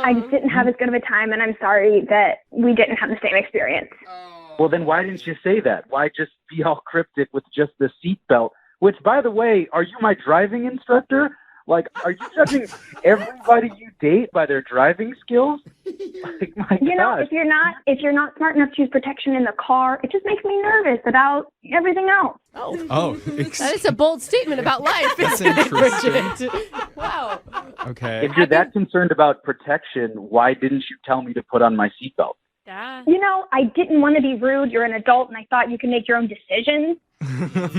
I just didn't have as good of a time, and I'm sorry that we didn't have the same experience. Well, then why didn't you say that? Why just be all cryptic with just the seatbelt? Which, by the way, are you my driving instructor? Like, are you judging everybody you date by their driving skills? Like, my gosh. if you're not smart enough to use protection in the car, it just makes me nervous about everything else. That is a bold statement about life. That's isn't it, interesting. Bridget? Wow. Okay. If you're that concerned about protection, why didn't you tell me to put on my seatbelt? I didn't want to be rude. You're an adult, and I thought you could make your own decisions.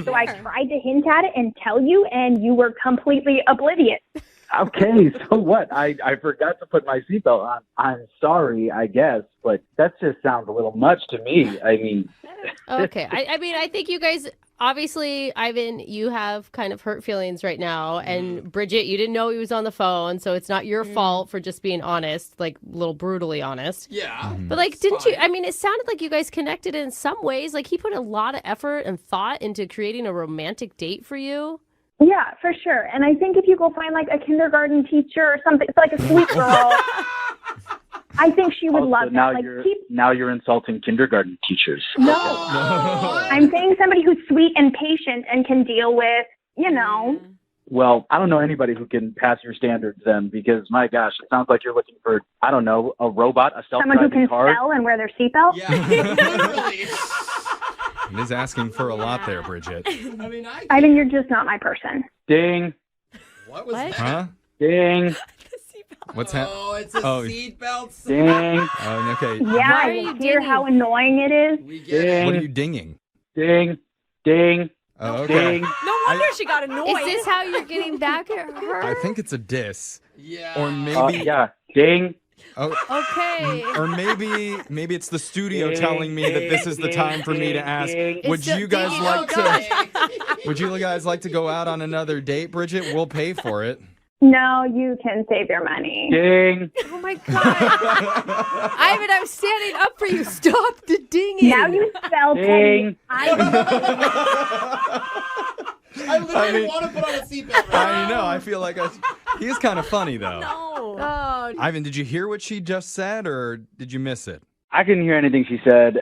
So I tried to hint at it and tell you, and you were completely oblivious. Okay, so what? I forgot to put my seatbelt on. I'm sorry, I guess, but that just sounds a little much to me. I mean... Okay. I mean, I think you guys, obviously, Ivan, you have kind of hurt feelings right now. And Bridget, you didn't know he was on the phone, so it's not your fault for just being honest, like a little brutally honest. Yeah. But like, didn't you, I mean, it sounded like you guys connected in some ways. Like he put a lot of effort and thought into creating a romantic date for you. Yeah, for sure. And I think if you go find like a kindergarten teacher or something, it's like a sweet girl. I think she would love now that. Like, now you're insulting kindergarten teachers. No. I'm saying somebody who's sweet and patient and can deal with, Well, I don't know anybody who can pass your standards then, because my gosh, it sounds like you're looking for, I don't know, a robot, a someone who self-driving can car. spell and wear their seatbelt. It is asking for a lot there, Bridget. I think you're just not my person. Ding. What was that? Huh? Ding. What's happening? Oh, it's a seatbelt. Ding. Oh, okay. Yeah, I hear how annoying it is. Ding. What are you dinging? Ding. Ding. Oh, okay. Ding. No wonder she got annoyed. Is this how you're getting back at her? I think it's a diss. Yeah. Or maybe. Yeah. Ding. Oh, okay. Or maybe it's the studio telling me that this is the time for me to ask. Would you guys like to go out on another date, Bridget? We'll pay for it. No, you can save your money. Ding. Oh my God. Ivan, I'm standing up for you. Stop the dinging. Now you spell Ding. petty. I literally want to put on a seatbelt. I know. I feel like he's kind of funny though. Oh. Ivan, did you hear what she just said, or did you miss it? I couldn't hear anything she said.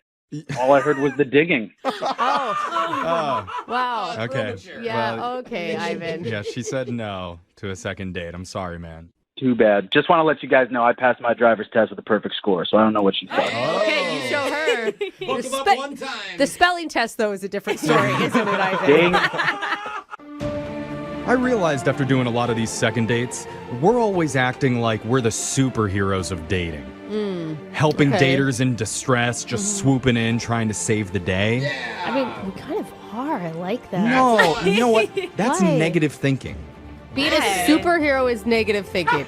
All I heard was the digging. Oh. Wow. Okay. Yeah, Well, okay, Ivan. Yeah, she said no to a second date. I'm sorry, man. Too bad. Just want to let you guys know I passed my driver's test with a perfect score, so I don't know what she said. Okay, you show her. Book him up one time. The spelling test, though, is a different story, isn't it, Ivan? Ding. I realized after doing a lot of these second dates, we're always acting like we're the superheroes of dating. helping Okay. daters in distress, just swooping in, trying to save the day. I mean, we kind of are. I like that. No, you know what? That's Why? negative thinking. Being a superhero is negative thinking.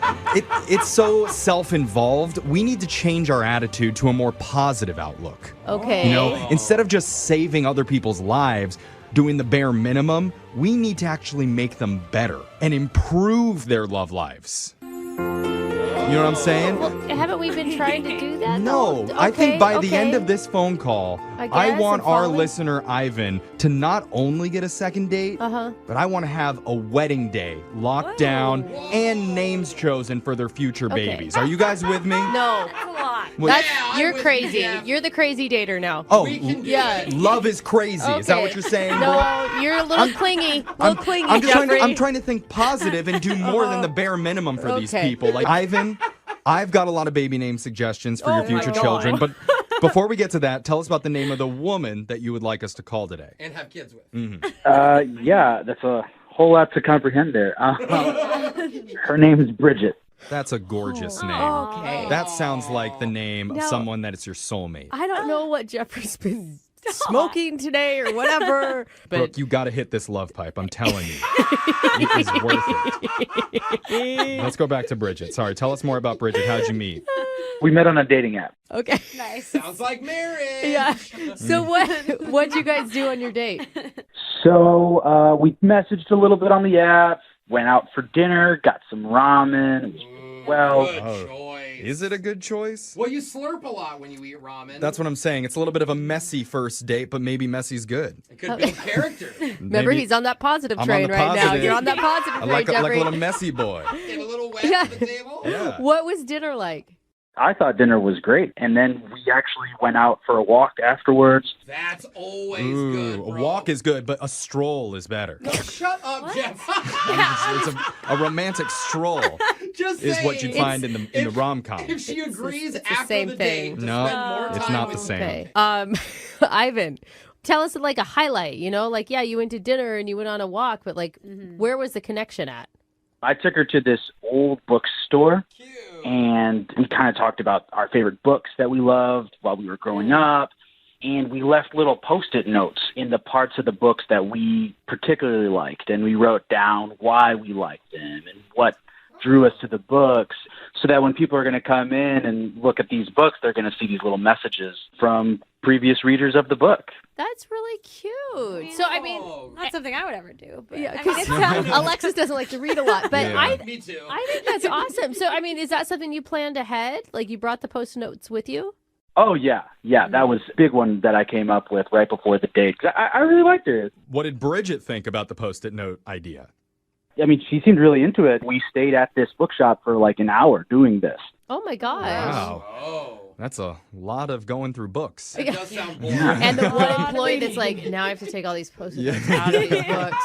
It's so self-involved. We need to change our attitude to a more positive outlook. Okay. You know, instead of just saving other people's lives, doing the bare minimum, we need to actually make them better and improve their love lives. You know what I'm saying? Well, haven't we been trying to do that? No, though? I think by the okay. end of this phone call, I I guess want I'm our following. listener, Ivan, to not only get a second date, but I want to have a wedding day locked down and names chosen for their future Okay. babies. Are you guys with me? No. That's a lot. What- You're crazy. You're the crazy dater now. Oh, yeah. love is crazy. Is that what you're saying, No, Brooke? you're a little clingy. Clingy, I'm just Jeffrey. I'm trying to think positive and do more than the bare minimum for these Okay. people. Like Ivan, I've got a lot of baby name suggestions for your my future God. children, but before we get to that, tell us about the name of the woman that you would like us to call today. And have kids with. Yeah, that's a whole lot to comprehend there. Her name is Bridget. That's a gorgeous name. Okay. That sounds like the name of Now- someone that is your soulmate. I don't know what Jeffrey's been smoking today or whatever. But Brooke, you got to hit this love pipe. I'm telling you. It is worth it. Let's go back to Bridget. Sorry, tell us more about Bridget. How'd you meet? We met on a dating app. Okay. Nice. Sounds like marriage. Yeah. So what'd you guys do on your date? So we messaged a little bit on the app, went out for dinner, got some ramen. It was well. Good choice. Is it a good choice? Well, you slurp a lot when you eat ramen. That's what I'm saying. It's a little bit of a messy first date, but maybe messy's good. It could build character. Remember, Maybe- he's on that positive I'm on train the right now. positive. You're on that positive I train, like a Jeffrey. little messy boy. Get a little wet Yeah. at the table. Yeah. What was dinner like? I thought dinner was great, and then we actually went out for a walk afterwards. That's always Ooh, good, a bro. walk is good, but a stroll is better. No, shut up, Jeff. It's a romantic stroll Just is what saying. you'd find in the rom-com. If she agrees it's the after same the thing. date to No, spend more it's time not with the same. Okay. Ivan, tell us like a highlight, like, yeah, you went to dinner and you went on a walk, but like, where was the connection at? I took her to this old bookstore, Cute. and we kind of talked about our favorite books that we loved while we were growing up. And we left little Post-it notes in the parts of the books that we particularly liked. And we wrote down why we liked them and what drew us to the books, so that when people are going to come in and look at these books, they're going to see these little messages from previous readers of the book. That's really cute. So, I mean, Not something I would ever do. But yeah, I mean, it 'cause sounds Alexis doesn't like to read a lot, but Yeah. Me too. I think that's awesome. So, I mean, is that something you planned ahead? Like you brought the Post-it notes with you? Oh, yeah. Yeah, that was a big one that I came up with right before the date. I really liked it. What did Bridget think about the Post-it note idea? I mean, she seemed really into it. We stayed at this bookshop for like an hour doing this. Oh my gosh. Wow. Oh. That's a lot of going through books. That does sound boring. And the one employee that's like, now I have to take all these Post-it notes out of these books.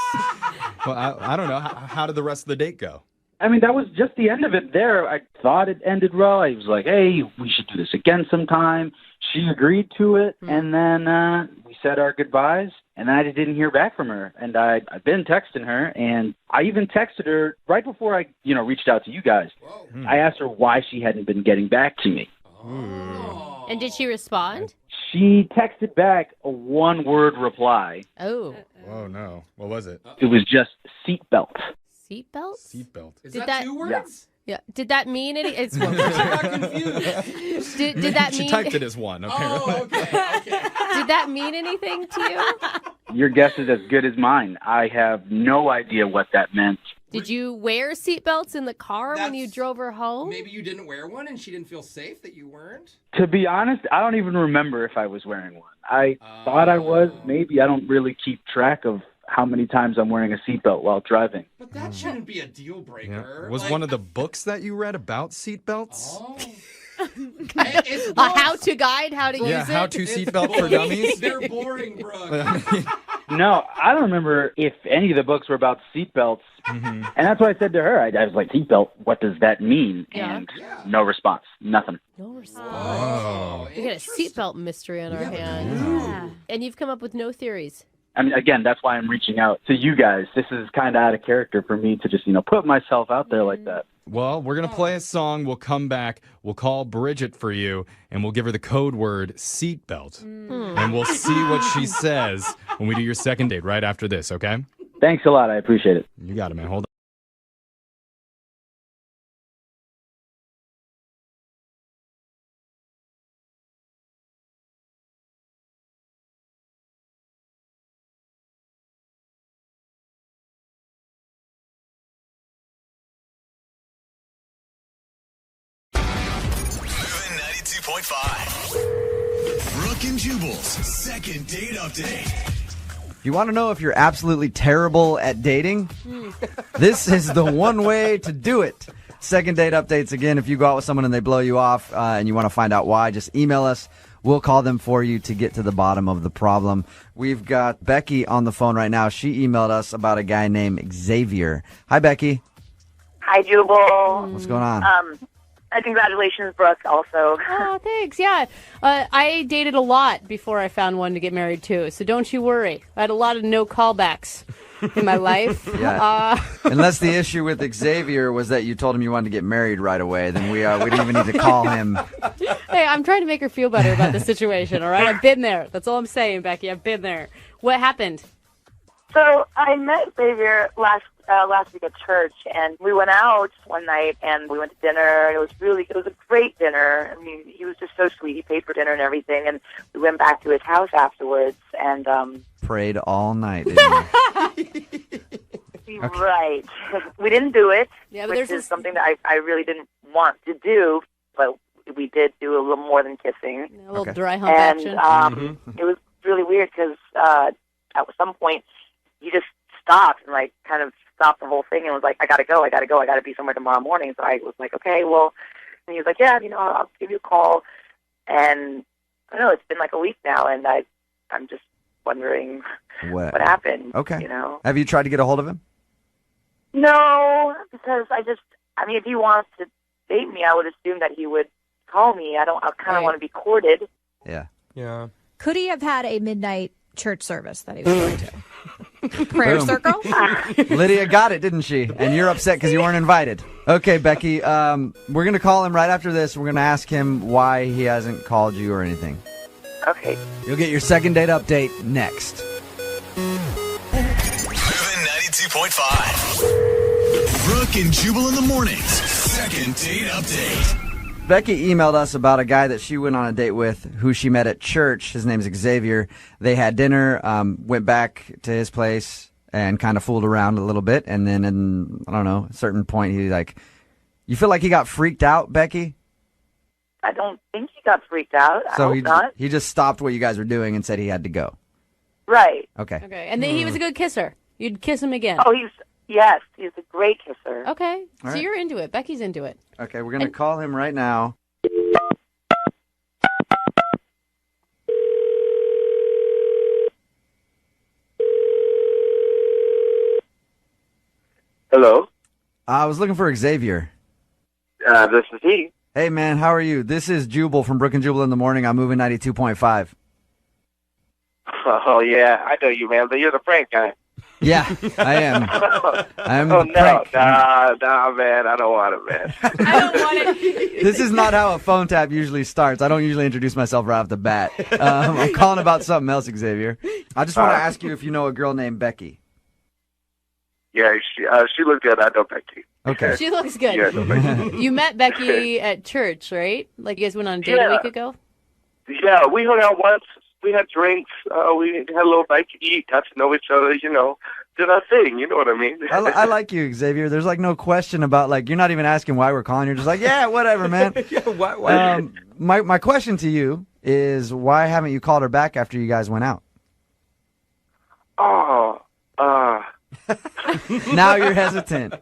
Well, I don't know. How did the rest of the date go? I mean, that was just the end of it there. I thought it ended well. I was like, hey, we should do this again sometime. She agreed to it, and then we said our goodbyes, and then I just didn't hear back from her. And I've been texting her, and I even texted her right before I, reached out to you guys. I asked her why she hadn't been getting back to me. And did she respond? She texted back a one-word reply. Oh. Oh, no. What was it? It was just seatbelt. Seatbelt? Seatbelt. Is Did that that- two words? Yeah. Did that mean any? It's one. I got confused. Did that She mean? typed it as one, apparently. Oh, okay. Did that mean anything to you? Your guess is as good as mine. I have no idea what that meant. Did you wear seatbelts in the car when you That's- drove her home? Maybe you didn't wear one and she didn't feel safe that you weren't? To be honest, I don't even remember if I was wearing one. I thought I was. Maybe I don't really keep track of how many times I'm wearing a seatbelt while driving. But that shouldn't be a deal breaker. Was one of the books that you read about seatbelts? Oh. A how-to guide, how to use it? how-to seatbelt for dummies? They're boring, Brooke. No, I don't remember if any of the books were about seatbelts. And that's what I said to her. I was like, seatbelt, what does that mean? Yeah. And no response. Nothing. No response. Oh. We got a seatbelt mystery on our hands. And you've come up with no theories. I mean, again, that's why I'm reaching out to you guys. This is kind of out of character for me to just, put myself out there like that. Well, we're going to play a song. We'll come back. We'll call Bridget for you, and we'll give her the code word seatbelt. And we'll see what she says when we do your second date right after this, okay? Thanks a lot. I appreciate it. You got it, man. Hold on. Moving 92.5. Brooke and Jubal's second date update. You want to know if you're absolutely terrible at dating? This is the one way to do it. Second date updates again. If you go out with someone and they blow you off and you want to find out why, just email us. We'll call them for you to get to the bottom of the problem. We've got Becky on the phone right now. She emailed us about a guy named Xavier. Hi, Becky. Hi, Jubal. What's going on? Congratulations, Brooke, also. Oh, thanks. Yeah. I dated a lot before I found one to get married to, so don't you worry. I had a lot of no callbacks in my life. Yeah. Unless the issue with Xavier was that you told him you wanted to get married right away, then we didn't even need to call him. Hey, I'm trying to make her feel better about the situation, all right? I've been there. That's all I'm saying, Becky. I've been there. What happened? So I met Xavier last week at church, and we went out one night, and we went to dinner, and it was a great dinner. I mean, he was just so sweet. He paid for dinner and everything, and we went back to his house afterwards, and prayed all night, didn't you? Okay. Right. We didn't do it, yeah, but which is something that I really didn't want to do, but we did do a little more than kissing. A little dry hump action. It was really weird because at some point he just stopped and kind of stopped the whole thing and was like, I gotta go, I gotta be somewhere tomorrow morning. So I was like, okay, well, and he was like, yeah, I'll give you a call. And I don't know, it's been like a week now, and I'm just wondering what happened. Okay. Have you tried to get a hold of him? No, because if he wants to date me, I would assume that he would call me. I kind of want to be courted. Yeah. Yeah. Could he have had a midnight church service that he was going to? Prayer circle? Lydia got it, didn't she? And you're upset because you weren't invited. Okay, Becky, we're going to call him right after this. We're going to ask him why he hasn't called you or anything. Okay. You'll get your second date update next. Moving 92.5. Brooke and Jubal in the mornings. Second date update. Becky emailed us about a guy that she went on a date with who she met at church. His name's Xavier. They had dinner, went back to his place and kind of fooled around a little bit. And then, I don't know, a certain point, you feel like he got freaked out, Becky? I don't think he got freaked out. I hope not. He just stopped what you guys were doing and said he had to go. Right. Okay. Okay. And then he was a good kisser. You'd kiss him again. Oh, yes, he's a great kisser. Okay. All So right. you're into it. Becky's into it. Okay, we're going to call him right now. Hello. I was looking for Xavier. This is he. Hey, man, how are you? This is Jubal from Brooke and Jubal in the morning. I'm moving 92.5. Oh, yeah, I know you, man, but you're the prank guy. Yeah, I am. I'm oh, the prank. Nah, man, I don't want it, man. I don't want it. This is not how a phone tap usually starts. I don't usually introduce myself right off the bat. I'm calling about something else, Xavier. I just want to ask you if you know a girl named Becky. Yeah, she looks good. I know Becky. Okay. She looks good. Yeah, I know Becky. You met Becky at church, right? Like you guys went on a date a week ago? Yeah, we hung out once. We had drinks. We had a little bite to eat. Got to know each other. Did our thing. You know what I mean? I like you, Xavier. There's no question about you're not even asking why we're calling. You're just like, yeah, whatever, man. Yeah, why? My question to you is, why haven't you called her back after you guys went out? Oh, Now you're hesitant.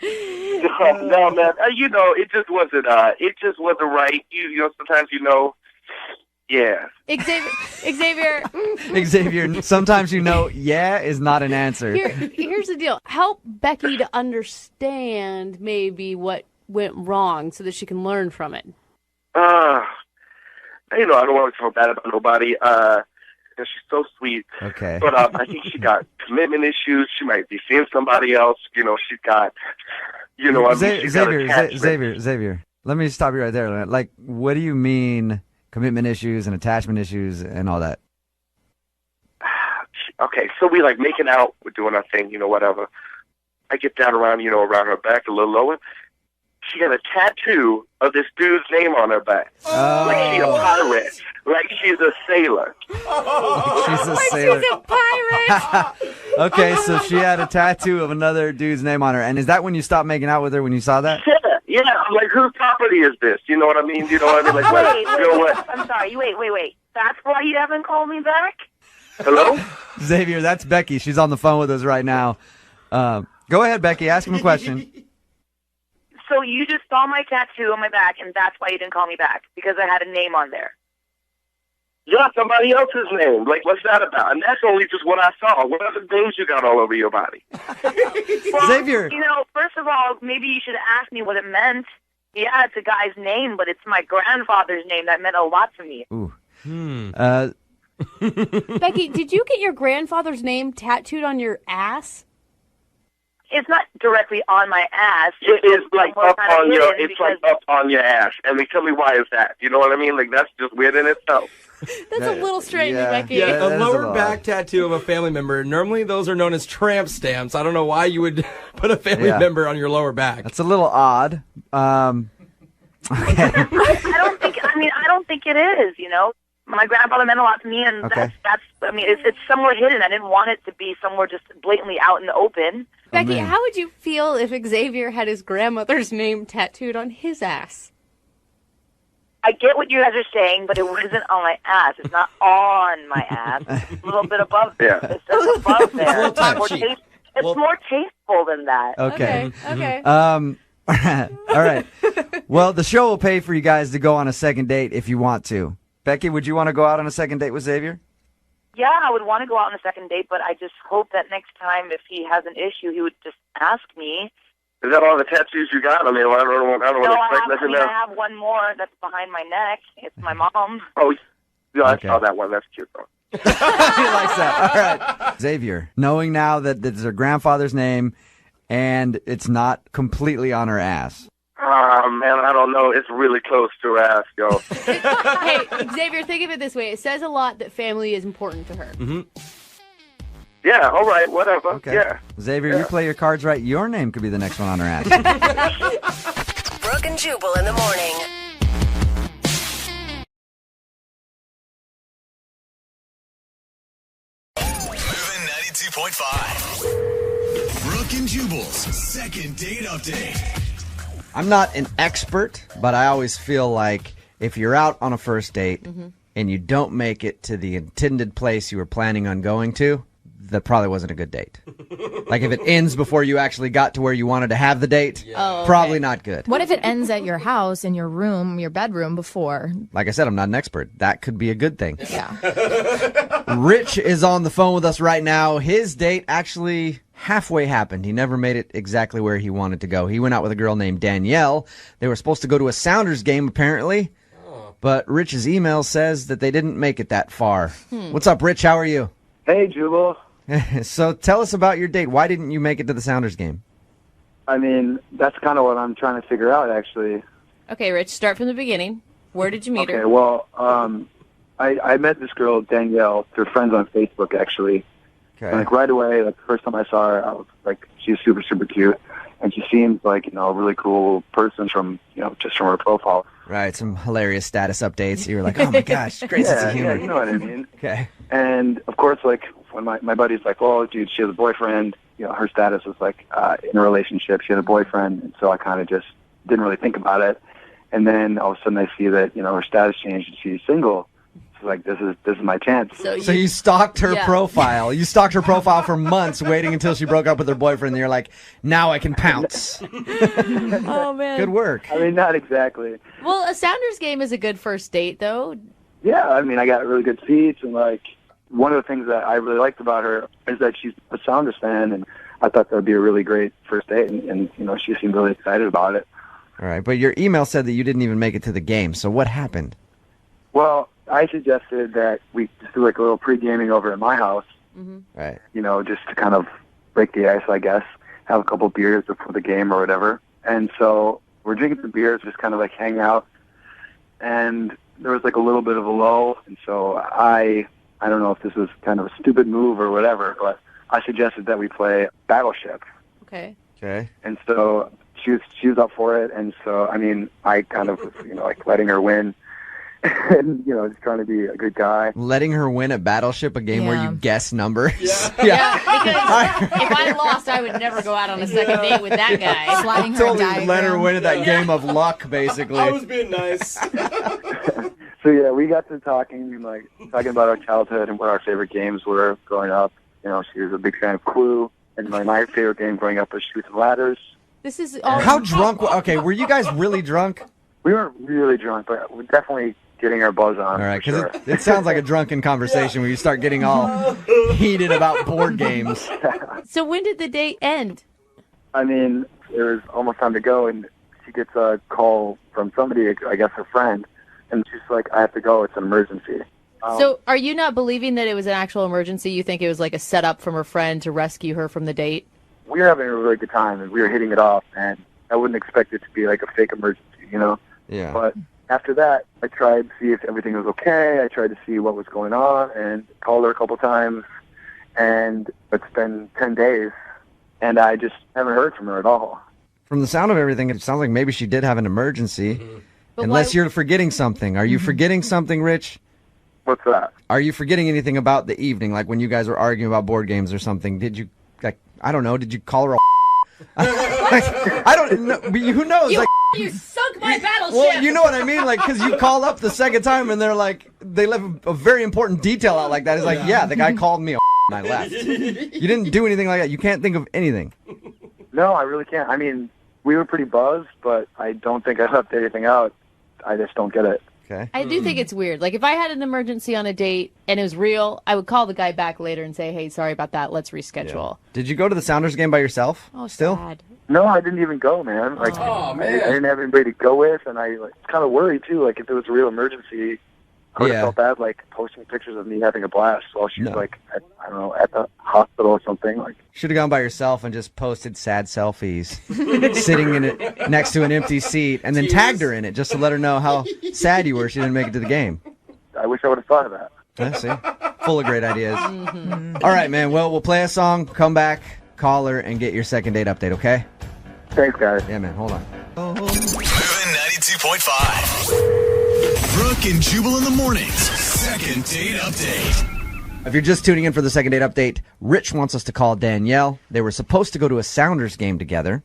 No, man. It just wasn't. It just wasn't right. Sometimes Yeah. Xavier. Xavier, sometimes yeah is not an answer. Here's the deal. Help Becky to understand maybe what went wrong so that she can learn from it. I don't want to talk bad about nobody. and she's so sweet. Okay. But I think she got commitment issues. She might be seeing somebody else. You know, she's got, you know, she's got attachment. Xavier, let me stop you right there. Like, what do you mean commitment issues and attachment issues and all that? Okay, so we like making out, we're doing our thing, you know, whatever. I get down around, you know, around her back a little lower. She got a tattoo of this dude's name on her back. Like she's a pirate. Like she's a sailor. She's a sailor. She's a pirate. Okay, so she had a tattoo of another dude's name on her. And is that when you stopped making out with her when you saw that? Yeah, I'm like, whose property is this? You know what I mean? You know what I mean? Like, what? You know what? I'm sorry. Wait. That's why you haven't called me back? Hello? Xavier, that's Becky. She's on the phone with us right now. Go ahead, Becky. Ask him a question. So you just saw my tattoo on my back, and that's why you didn't call me back, because I had a name on there. Yeah, somebody else's name. Like, what's that about? And that's only just what I saw. What other names you got all over your body? Well, Xavier. You know, first of all, maybe you should ask me what it meant. Yeah, it's a guy's name, but it's my grandfather's name. That meant a lot to me. Ooh. Becky, did you get your grandfather's name tattooed on your ass? It's not directly on my ass. It is like somewhere up kind of on your. hidden It's like up on your ass. And tell me why is that? You know what I mean? Like that's just weird in itself. That's a little strange, Becky. Yeah, a that is lower a lot. back tattoo of a family member. Normally, those are known as tramp stamps. I don't know why you would put a family member on your lower back. That's a little odd. I don't think it is. You know, my grandfather meant a lot to me, and that's. I mean, it's somewhere hidden. I didn't want it to be somewhere just blatantly out in the open. Becky, how would you feel if Xavier had his grandmother's name tattooed on his ass? I get what you guys are saying, but it wasn't on my ass. It's not on my ass. It's a little bit above there. It's just above there. It's more tasteful than that. Okay. Okay. All right. Well, the show will pay for you guys to go on a second date if you want to. Becky, would you want to go out on a second date with Xavier? Yeah, I would want to go out on a second date, but I just hope that next time, if he has an issue, he would just ask me. Is that all the tattoos you got? I mean, I don't expect nothing else. I have one more that's behind my neck. It's my mom. Oh, yeah, I saw that one. That's cute, though. He likes that. All right. Xavier, knowing now that it's her grandfather's name and it's not completely on her ass. Man, I don't know. It's really close to her ass, yo. Hey, Xavier, think of it this way. It says a lot that family is important to her. Mm-hmm. Yeah, all right, whatever. Okay. Yeah. Xavier, you play your cards right. Your name could be the next one on her ass. Brooke and Jubal in the morning. Moving 92.5. Brooke and Jubal's second date update. I'm not an expert, but I always feel like if you're out on a first date and you don't make it to the intended place you were planning on going to, that probably wasn't a good date. Like if it ends before you actually got to where you wanted to have the date, probably not good. What if it ends at your house, in your room, your bedroom before? Like I said, I'm not an expert. That could be a good thing. Yeah. Rich is on the phone with us right now. His date actually halfway happened. He never made it exactly where he wanted to go. He went out with a girl named Danielle. They were supposed to go to a Sounders game, apparently. But Rich's email says that they didn't make it that far. What's up, Rich? How are you? Hey, Jubal. So tell us about your date. Why didn't you make it to the Sounders game? I mean, that's kind of what I'm trying to figure out, actually. Okay, Rich, start from the beginning. Where did you meet her? Okay, well, I met this girl, Danielle, through friends on Facebook, actually. Okay. And, like, right away, like, the first time I saw her, I was like, she's super, super cute. And she seems like, you know, a really cool person from, you know, just from her profile. Right, some hilarious status updates. You were like, oh, my gosh, great sense of humor. Yeah, you know what I mean. Okay. And, of course, like, when my buddy's like, oh, dude, she has a boyfriend, you know, her status was like in a relationship. She had a boyfriend, and so I kind of just didn't really think about it. And then all of a sudden I see that, you know, her status changed and she's single. So like, this is my chance. So you stalked her profile. You stalked her profile for months, waiting until she broke up with her boyfriend. And you're like, now I can pounce. Oh, man. Good work. I mean, not exactly. Well, a Sounders game is a good first date, though. Yeah, I mean, I got really good seats, and like, one of the things that I really liked about her is that she's a Sounders fan, and I thought that would be a really great first date, and you know, she seemed really excited about it. All right, but your email said that you didn't even make it to the game, so what happened? Well, I suggested that we just do like a little pre-gaming over at my house. Right. You know, just to kind of break the ice, I guess. Have a couple beers before the game or whatever. And so we're drinking the beers, just kind of like hang out. And there was like a little bit of a lull. And so I don't know if this was kind of a stupid move or whatever, but I suggested that we play Battleship. Okay. Okay. And so she was up for it. And so, I mean, I kind of was, like letting her win. And, just trying to be a good guy. Letting her win at Battleship, a game where you guess numbers. Yeah, because if I lost, I would never go out on a second date with that guy. Sliding her Totally diagram. let her win at that game of luck, basically. I was being nice. So yeah, we got to talking about our childhood and what our favorite games were growing up. She was a big fan of Clue, and my favorite game growing up was Chutes and Ladders. This is all. How drunk? Okay, were you guys really drunk? We weren't really drunk, but we're definitely getting our buzz on. All right, for because sure. it sounds like a drunken conversation where you start getting all heated about board games. So when did the date end? I mean, it was almost time to go, and she gets a call from somebody, I guess her friend, and she's like, I have to go, it's an emergency. So are you not believing that it was an actual emergency? You think it was like a setup from her friend to rescue her from the date? We were having a really good time, and we were hitting it off, and I wouldn't expect it to be like a fake emergency, Yeah. But after that, I tried to see if everything was okay. I tried to see what was going on and called her a couple times. And it's been 10 days, and I just haven't heard from her at all. From the sound of everything, it sounds like maybe she did have an emergency. But Unless why- you're forgetting something. Are you forgetting something, Rich? What's that? Are you forgetting anything about the evening? Like when you guys were arguing about board games or something? Did you, I don't know, did you call her a I don't know. Who knows? You sunk my battleship! Well, you know what I mean? Like, because you call up the second time and they're like, they left a very important detail out like that. It's like, yeah, the guy called me a and I left. You didn't do anything like that. You can't think of anything. No, I really can't. I mean, we were pretty buzzed, but I don't think I left anything out. I just don't get it. Okay. I do think it's weird. Like, if I had an emergency on a date and it was real, I would call the guy back later and say, hey, sorry about that. Let's reschedule. Did you go to the Sounders game by yourself? Oh, still? sad. No, I didn't even go, man. Like, Oh, I man. didn't have anybody to go with, and I was kind of worried, too. Like, if it was a real emergency, I would have felt bad, like, posting pictures of me having a blast while she's, like, I don't know, at the hospital or something. Like, Should have gone by yourself and just posted sad selfies, sitting in it next to an empty seat, and then tagged her in it just to let her know how sad you were she didn't make it to the game. I wish I would have thought of that. Yeah, see? Full of great ideas. All right, man. Well, we'll play a song, come back, call her, and get your second date update, okay? Thanks, guys. Yeah, man. Hold on. Moving 92.5. Brooke and Jubal in the mornings. Second date update. If you're just tuning in for the second date update, Rich wants us to call Danielle. They were supposed to go to a Sounders game together.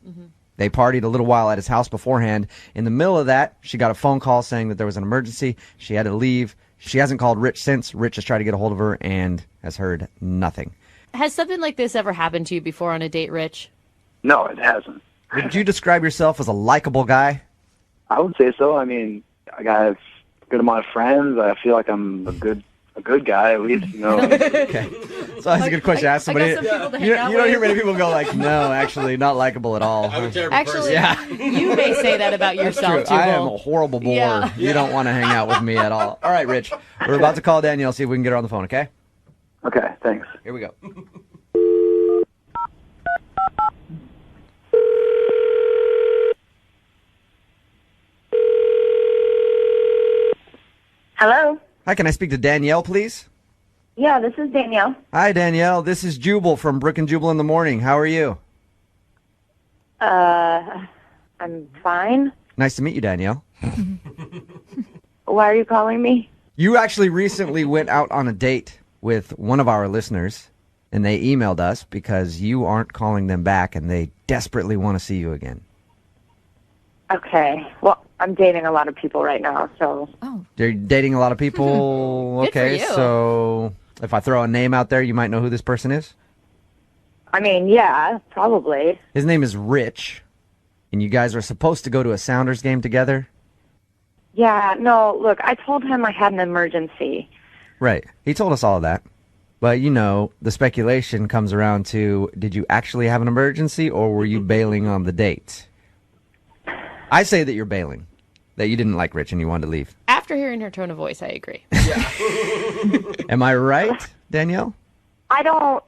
They partied a little while at his house beforehand. In the middle of that, she got a phone call saying that there was an emergency. She had to leave. She hasn't called Rich since. Rich has tried to get a hold of her and has heard nothing. Has something like this ever happened to you before on a date, Rich? No, it hasn't. Would you describe yourself as a likable guy? I would say so. I mean, I got a good amount of friends. I feel like I'm a good guy, at least, Okay. So that's a good question to ask somebody. I got some people to hang You out don't hear with. many people go like, no, actually, not likable at all. Actually, Yeah. you may say that about That's yourself, true. I am Jubal. a horrible bore. Yeah. You don't want to hang out with me at all. All right, Rich. We're about to call Danielle, see if we can get her on the phone, okay? Okay, thanks. Here we go. Hello? Hi, can I speak to Danielle, please? Yeah, this is Danielle. Hi, Danielle. This is Jubal from Brooke and Jubal in the morning. How are you? I'm fine. Nice to meet you, Danielle. Why are you calling me? You actually recently went out on a date with one of our listeners, and they emailed us because you aren't calling them back, and they desperately want to see you again. Okay. Well, I'm dating a lot of people right now, so... You're dating a lot of people. Good for Okay, you. so if I throw a name out there, you might know who this person is. I mean, yeah, probably. His name is Rich, and you guys are supposed to go to a Sounders game together. Yeah, no, look, I told him I had an emergency. Right. He told us all of that. But, you know, the speculation comes around to, did you actually have an emergency, or were you bailing on the date? I say that you're bailing. that you didn't like Rich and you wanted to leave. After hearing her tone of voice, I agree. Am I right, Danielle? I don't.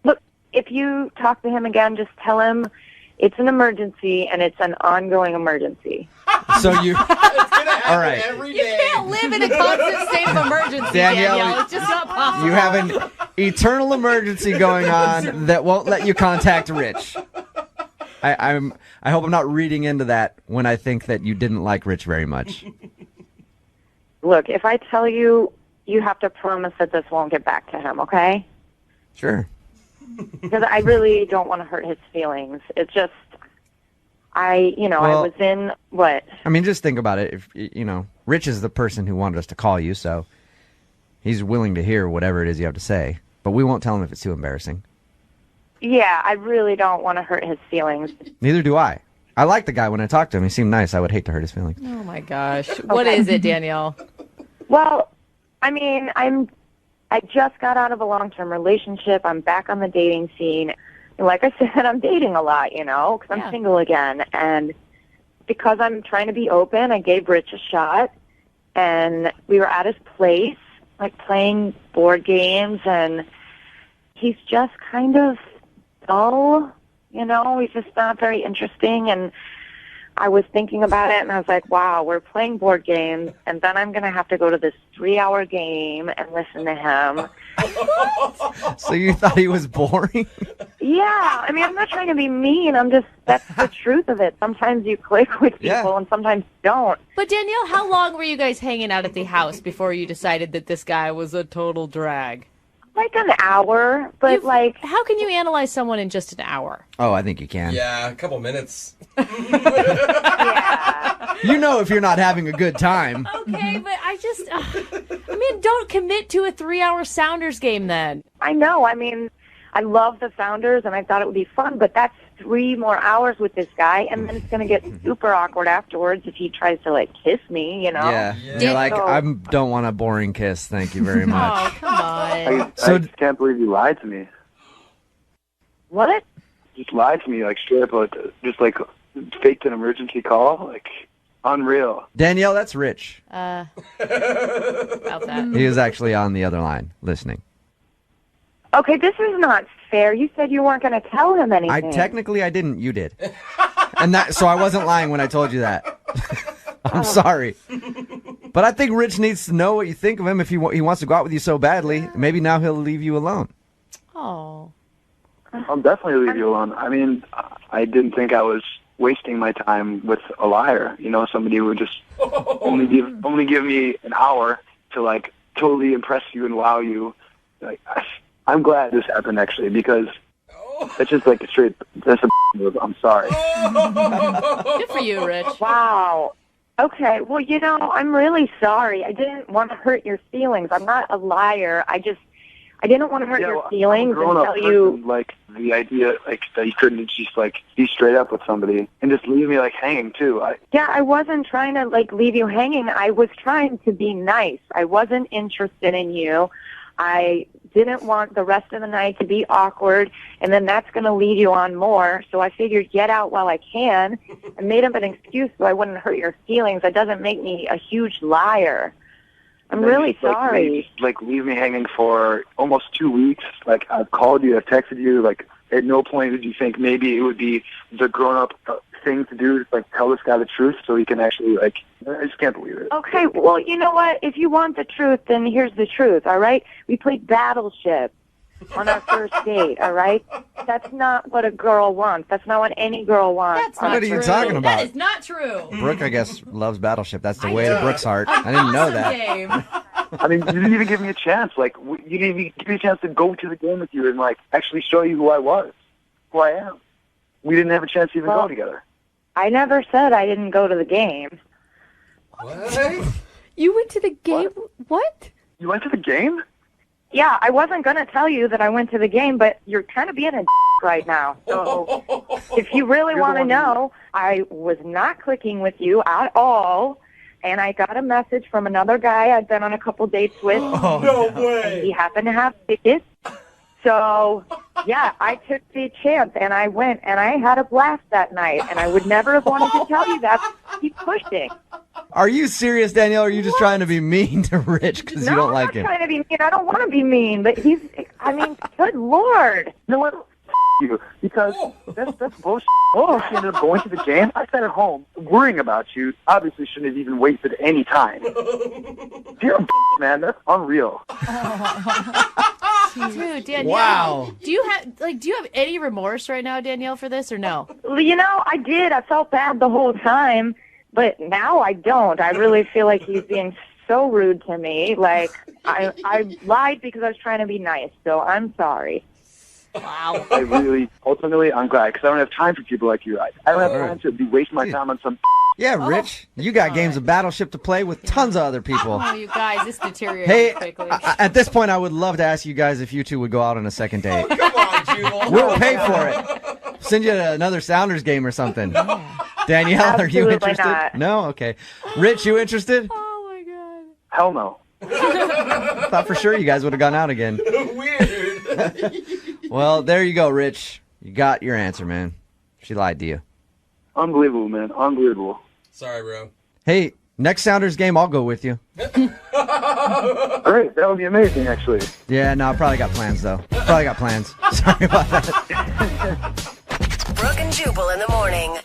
Look, if you talk to him again, just tell him it's an emergency and it's an ongoing emergency. So you. All right. You can't live in a constant state of emergency, Danielle. It's just not possible. You have an eternal emergency going on that won't let you contact Rich. I hope I'm not reading into that when I think that you didn't like Rich very much. Look, if I tell you, you have to promise that this won't get back to him, okay? Sure. Because I really don't want to hurt his feelings. It's just, I was in, what? I mean, just think about it. If Rich is the person who wanted us to call you, so he's willing to hear whatever it is you have to say. But we won't tell him if it's too embarrassing. Yeah, I really don't want to hurt his feelings. Neither do I. I like the guy when I talked to him. He seemed nice. I would hate to hurt his feelings. Oh, my gosh. What is it, Danielle? Well, I mean, I just got out of a long-term relationship. I'm back on the dating scene. And like I said, I'm dating a lot, because I'm single again. And because I'm trying to be open, I gave Rich a shot. And we were at his place, like playing board games. And he's just kind of dull, he's just not very interesting. And I was thinking about it, and I was like, wow, we're playing board games, and then I'm going to have to go to this 3-hour game and listen to him. So you thought he was boring? Yeah. I mean, I'm not trying to be mean. That's the truth of it. Sometimes you click with people, and sometimes you don't. But Danielle, how long were you guys hanging out at the house before you decided that this guy was a total drag? Like an hour, but how can you analyze someone in just an hour? Oh, I think you can. Yeah, a couple minutes. You know if you're not having a good time. Okay, but don't commit to a 3-hour Sounders game then. I know. I mean, I love the Sounders, and I thought it would be fun, but that's 3 more hours with this guy, and then it's going to get super awkward afterwards if he tries to, kiss me, Yeah. You're like, I don't want a boring kiss. Thank you very much. Oh, come on. I just can't believe you lied to me. What? Just lied to me, straight up, faked an emergency call, unreal. Danielle, that's Rich. About that. He was actually on the other line, listening. Okay, this is not fair. You said you weren't going to tell him anything. I didn't. You did. So I wasn't lying when I told you that. I'm sorry. But I think Rich needs to know what you think of him if he wants to go out with you so badly. Maybe now he'll leave you alone. Oh. I'll definitely leave you alone. I mean, I didn't think I was wasting my time with a liar. Somebody who would just only give me an hour to totally impress you and wow you. I'm glad this happened actually because it's just that's a move. I'm sorry. Good for you, Rich. Wow. Okay. Well, I'm really sorry. I didn't want to hurt your feelings. I'm not a liar. I didn't want to hurt your feelings and tell you. The idea that you couldn't just be straight up with somebody and just leave me hanging too. I wasn't trying to leave you hanging. I was trying to be nice. I wasn't interested in you. I didn't want the rest of the night to be awkward, and then that's going to lead you on more. So I figured get out while I can and made up an excuse so I wouldn't hurt your feelings. That doesn't make me a huge liar. I'm really sorry. Leave me hanging for almost 2 weeks. I've called you, I've texted you. At no point did you think maybe it would be the grown-up thing to do, tell this guy the truth so he can actually, I just can't believe it. Okay, well, you know what? If you want the truth, then here's the truth, all right? We played Battleship on our first date, all right? That's not what a girl wants. That's not what any girl wants. That's not What are you talking about? That is not true. Brooke, I guess, loves Battleship. That's the way to Brooke's heart. I didn't know that. Game. I mean, you didn't even give me a chance. You didn't even give me a chance to go to the game with you and, actually show you who I was, who I am. We didn't have a chance to even go together. I never said I didn't go to the game. What? You went to the game? What? You went to the game? Yeah, I wasn't going to tell you that I went to the game, but you're kind of being a right now. So if you really want to know, I was not clicking with you at all, and I got a message from another guy I'd been on a couple dates with. No way. He happened to have tickets. So, yeah, I took the chance, and I went, and I had a blast that night, and I would never have wanted to tell you that. Keep pushing. Are you serious, Danielle? Or are you just trying to be mean to Rich because you don't like him? I'm not trying to be mean. I don't want to be mean, but good Lord. You know what? You, because that's bullshit. Oh, she ended up going to the game. I sat at home worrying about you. Obviously, shouldn't have even wasted any time. You're a man. That's unreal. Dude, Danielle. Wow. Do you have any remorse right now, Danielle, for this or no? Well, I did. I felt bad the whole time, but now I don't. I really feel like he's being so rude to me. Like I lied because I was trying to be nice. So I'm sorry. Wow. Ultimately, I'm glad because I don't have time for people like you. I don't have time to be wasting my time on some. Yeah, Rich, you got games of Battleship to play with tons of other people. Oh, you guys, this deteriorated Hey, quickly. at this point, I would love to ask you guys if you two would go out on a second date. Come on, Jubal. We'll pay for it. Send you to another Sounders game or something. Danielle, are you Absolutely interested? not. No? Okay. Rich, you interested? Hell no. Thought for sure you guys would have gone out again. Weird. Well, there you go, Rich. You got your answer, man. She lied to you. Unbelievable, man. Unbelievable. Sorry, bro. Hey, next Sounders game, I'll go with you. Great. That would be amazing, actually. Yeah, no, I probably got plans, though. Probably got plans. Sorry about that. Brooke and Jubal in the morning.